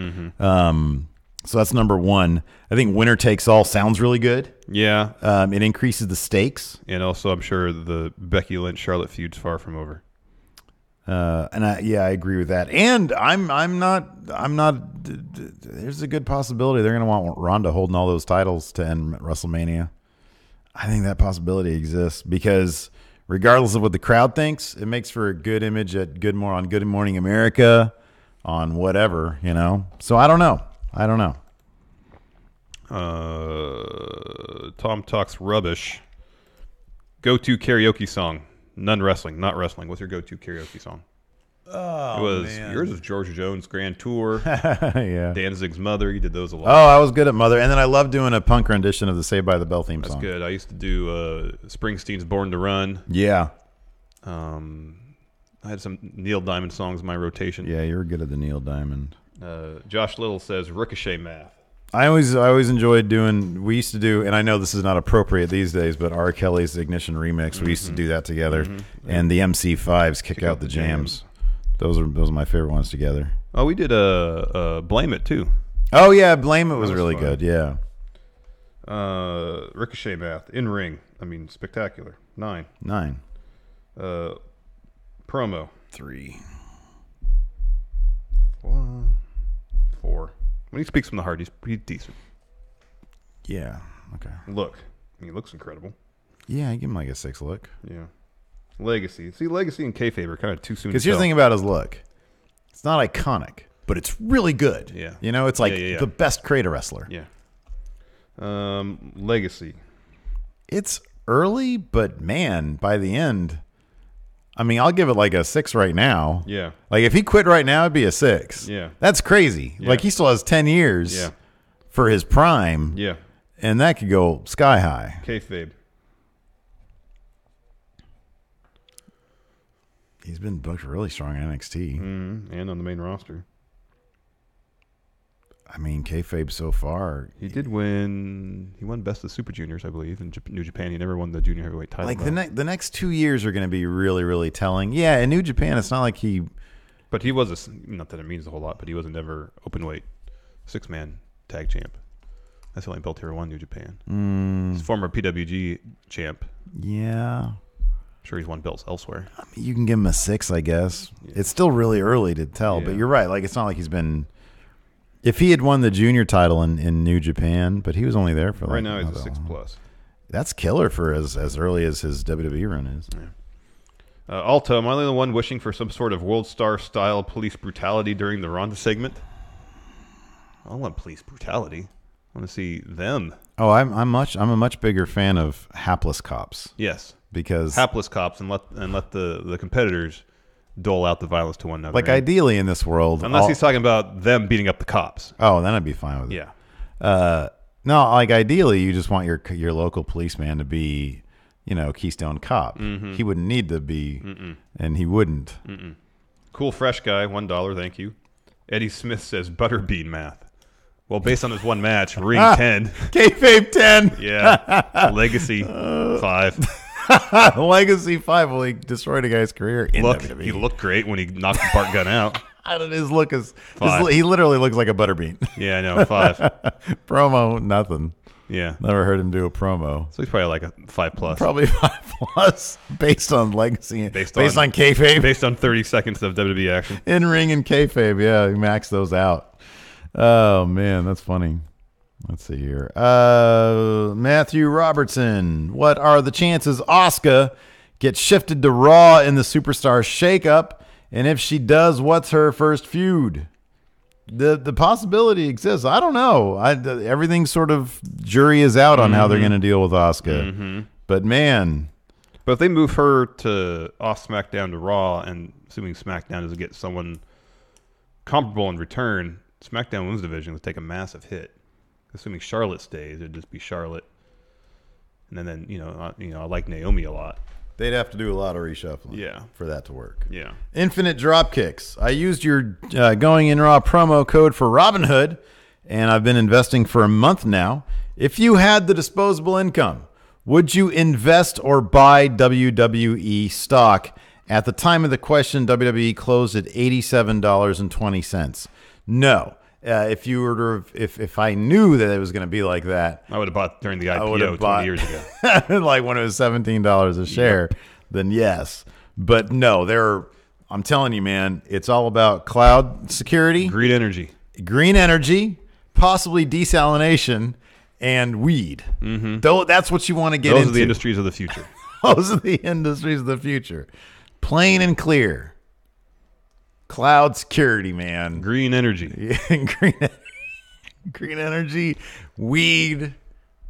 So that's number one. I think winner takes all sounds really good. Yeah. It increases the stakes. And also, I'm sure the Becky Lynch-Charlotte feud's far from over. I agree with that. And I'm not. There's a good possibility they're going to want Ronda holding all those titles to end WrestleMania. I think that possibility exists because regardless of what the crowd thinks, it makes for a good image at Good Morning America, on whatever, So I don't know. Tom talks rubbish. Go-to karaoke song. None wrestling, not wrestling. What's your go-to karaoke song? Oh, Yours was George Jones' Grand Tour. Yeah. Danzig's Mother. You did those a lot. Oh, I was good at Mother, and then I love doing a punk rendition of the Saved by the Bell theme song. That's good. I used to do Springsteen's Born to Run. Yeah. I had some Neil Diamond songs in my rotation. Yeah, you were good at the Neil Diamond. Josh Little says Ricochet Math. I always enjoyed doing. We used to do, and I know this is not appropriate these days, but R. Kelly's Ignition remix. We used to do that together, and the MC5s Kick Out the Jams. Those are my favorite ones together. Oh, we did Blame It too. Oh yeah, Blame It was really fun. Good. Yeah. Ricochet Math in ring. I mean, spectacular. 9. Promo 3. 4. When he speaks from the heart, he's pretty decent. Yeah. Okay. Look. He looks incredible. Yeah, I give him like a 6 look. Yeah. Legacy. See, Legacy and kayfabe are kind of too soon to Because here's the thing about his look. It's not iconic, but it's really good. Yeah. It's like the best creative wrestler. Yeah. Legacy. It's early, but man, by the end, I mean, I'll give it like a 6 right now. Yeah. Like if he quit right now, it'd be a 6. Yeah. That's crazy. Yeah. Like he still has 10 years for his prime. Yeah. And that could go sky high. Kayfabe. He's been booked really strong in NXT. And on the main roster. I mean, kayfabe so far. He did win. He won Best of Super Juniors, I believe, in New Japan. He never won the junior heavyweight title. Like the next 2 years are going to be really, really telling. Yeah, in New Japan, it's not like he. But he was not that it means a whole lot, but he was never open weight 6-man tag champ. That's the only belt he ever won in New Japan. He's former PWG champ. Yeah. I'm sure he's won belts elsewhere. I mean, you can give him a 6, I guess. Yeah. It's still really early to tell, but you're right. Like it's not like he's been. If he had won the junior title in New Japan, but he was only there for right now he's a 6+. That's killer for as early as his WWE run is. Yeah. Alto, am I the only one wishing for some sort of World Star style police brutality during the Ronda segment? I don't want police brutality. I want to see them. Oh, I'm a much bigger fan of hapless cops. Yes, because hapless cops and let the competitors dole out the violence to one another. Like ideally in this world, unless he's talking about them beating up the cops. Oh, then I'd be fine with it. Yeah. No, like ideally, you just want your local policeman to be, Keystone Cop. He wouldn't need to be, and he wouldn't. Cool fresh guy, $1, thank you. Eddie Smith says Butterbean Math. Well, based on this one match, Ring 10. Kayfabe 10. Yeah. Legacy 5. Legacy 5. Well, he destroyed a guy's career in WWE. He looked great when he knocked the Bart gun out. His look is... he literally looks like a Butterbean. Yeah, I know. 5. Promo, nothing. Yeah. Never heard him do a promo. So he's probably like a 5+. Probably 5+, based on Legacy. Based on kayfabe. Based on 30 seconds of WWE action. In ring and kayfabe, yeah. He maxed those out. Oh, man, that's funny. Let's see here. Matthew Robertson. What are the chances Asuka gets shifted to Raw in the Superstar Shakeup? And if she does, what's her first feud? The possibility exists. I don't know. Everything sort of jury is out on how they're going to deal with Asuka. But man. But if they move her off SmackDown to Raw, and assuming SmackDown doesn't get someone comparable in return, SmackDown Women's Division would take a massive hit. Assuming Charlotte stays, it'd just be Charlotte. And then I like Naomi a lot. They'd have to do a lot of reshuffling for that to work. Yeah. Infinite drop kicks. I used your Going In Raw promo code for Robinhood, and I've been investing for a month now. If you had the disposable income, would you invest or buy WWE stock? At the time of the question, WWE closed at $87.20. No. If I knew that it was going to be like that, I would have bought during the IPO 20 years ago. Like when it was $17 a share, then yes. But no, I'm telling you, man, it's all about cloud security, Green energy, possibly desalination, and weed. Though that's what you want to get into. Those are the industries of the future. Those are the industries of the future. Plain and clear. Cloud security, man. Green energy. Green energy, weed,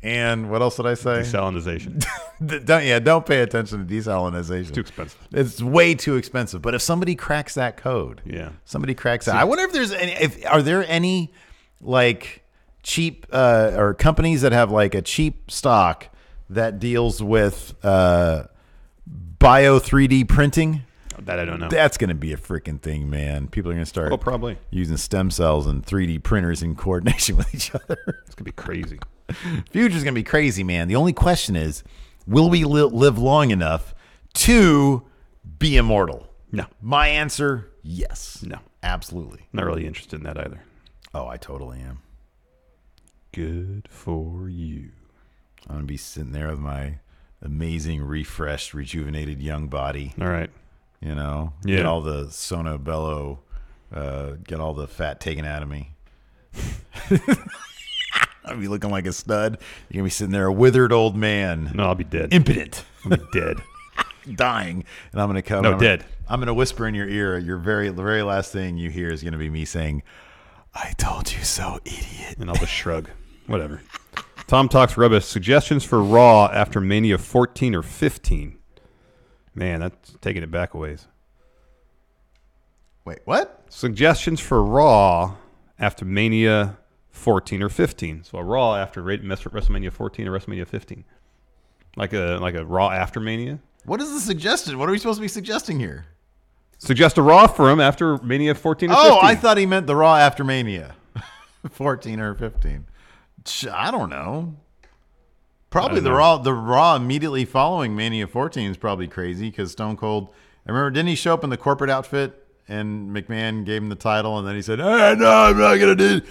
and what else did I say? Desalinization. Don't pay attention to desalinization. It's too expensive. It's way too expensive. But if somebody cracks that code, I wonder if there's any. Are there any like cheap or companies that have like a cheap stock that deals with bio 3D printing? That I don't know. That's going to be a freaking thing, man. People are going to start probably using stem cells and 3D printers in coordination with each other. It's going to be crazy. Future's going to be crazy, man. The only question is, will we live long enough to be immortal? No. My answer, yes. No. Absolutely. Not really interested in that either. Oh, I totally am. Good for you. I'm going to be sitting there with my amazing, refreshed, rejuvenated young body. All right. You know, get all the Sono Bello, get all the fat taken out of me. I'll be looking like a stud. You're going to be sitting there, a withered old man. No, I'll be dead. Impotent. I'll be dead. Dying. And I'm going to come. No, dead. I'm going to whisper in your ear. The very last thing you hear is going to be me saying, "I told you so, idiot." And I'll just shrug. Whatever. Tom Talks Rubbish. Suggestions for Raw after Mania 14 or 15. Man, that's taking it back a ways. Wait, what? Suggestions for Raw after Mania 14 or 15. So a Raw after WrestleMania 14 or WrestleMania 15. Like a Raw after Mania. What is the suggestion? What are we supposed to be suggesting here? Suggest a Raw for him after Mania 14 or 15. Oh, I thought he meant the Raw after Mania 14 or 15. I don't know. Probably the Raw immediately following Mania 14 is probably crazy because Stone Cold. I remember, didn't he show up in the corporate outfit and McMahon gave him the title and then he said, "Hey, no, I'm not gonna do it."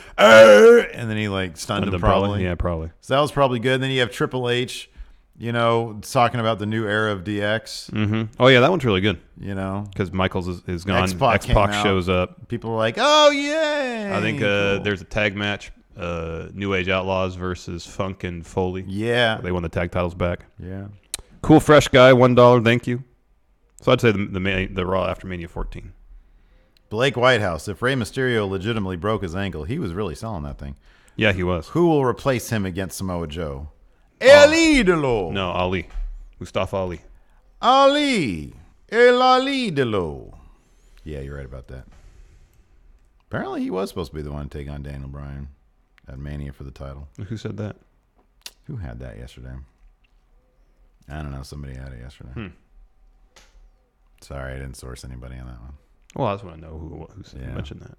And then he like stunned him probably. Yeah, probably. So that was probably good. And then you have Triple H, you know, talking about the new era of DX. Mm-hmm. Oh yeah, that one's really good. You know, because Michaels is gone. X-Pac shows up. People were like, "Oh yeah." I think cool. There's a tag match. New Age Outlaws versus Funk and Foley. Yeah. They won the tag titles back. Yeah. Cool Fresh Guy, $1, thank you. So I'd say the Raw after Mania 14. Blake Whitehouse, if Rey Mysterio legitimately broke his ankle, he was really selling that thing. Yeah, he was. Who will replace him against Samoa Joe? El Idolo. No, Ali. Mustafa Ali. Ali. El Idolo. Yeah, you're right about that. Apparently he was supposed to be the one to take on Daniel Bryan at Mania for the title. Who said that? Who had that yesterday? I don't know. Somebody had it yesterday. Sorry, I didn't source anybody on that one. Well, I just want to know who mentioned that.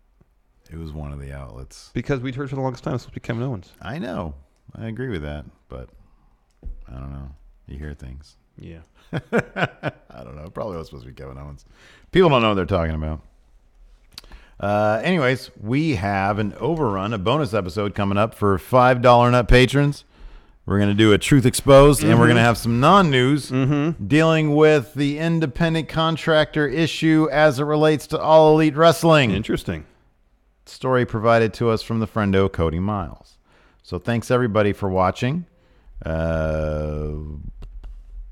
It was one of the outlets. Because we'd heard for the longest time it's supposed to be Kevin Owens. I know. I agree with that, but I don't know. You hear things. Yeah. I don't know. It probably was supposed to be Kevin Owens. People don't know what they're talking about. Anyways, we have an overrun, a bonus episode coming up for $5 nut patrons. We're going to do a Truth Exposed, and we're going to have some non-news dealing with the independent contractor issue as it relates to All Elite Wrestling. Interesting. Story provided to us from the friendo Cody Miles. So thanks, everybody, for watching. Did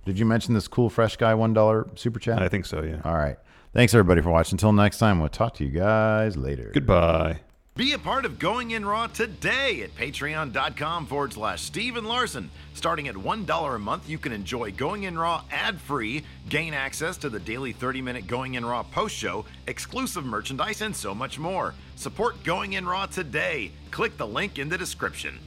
you mention this Cool Fresh Guy $1 super chat? I think so, yeah. All right. Thanks, everybody, for watching. Until next time, we'll talk to you guys later. Goodbye. Be a part of Going In Raw today at patreon.com/Steven Larson. Starting at $1 a month, you can enjoy Going In Raw ad-free, gain access to the daily 30-minute Going In Raw post-show, exclusive merchandise, and so much more. Support Going In Raw today. Click the link in the description.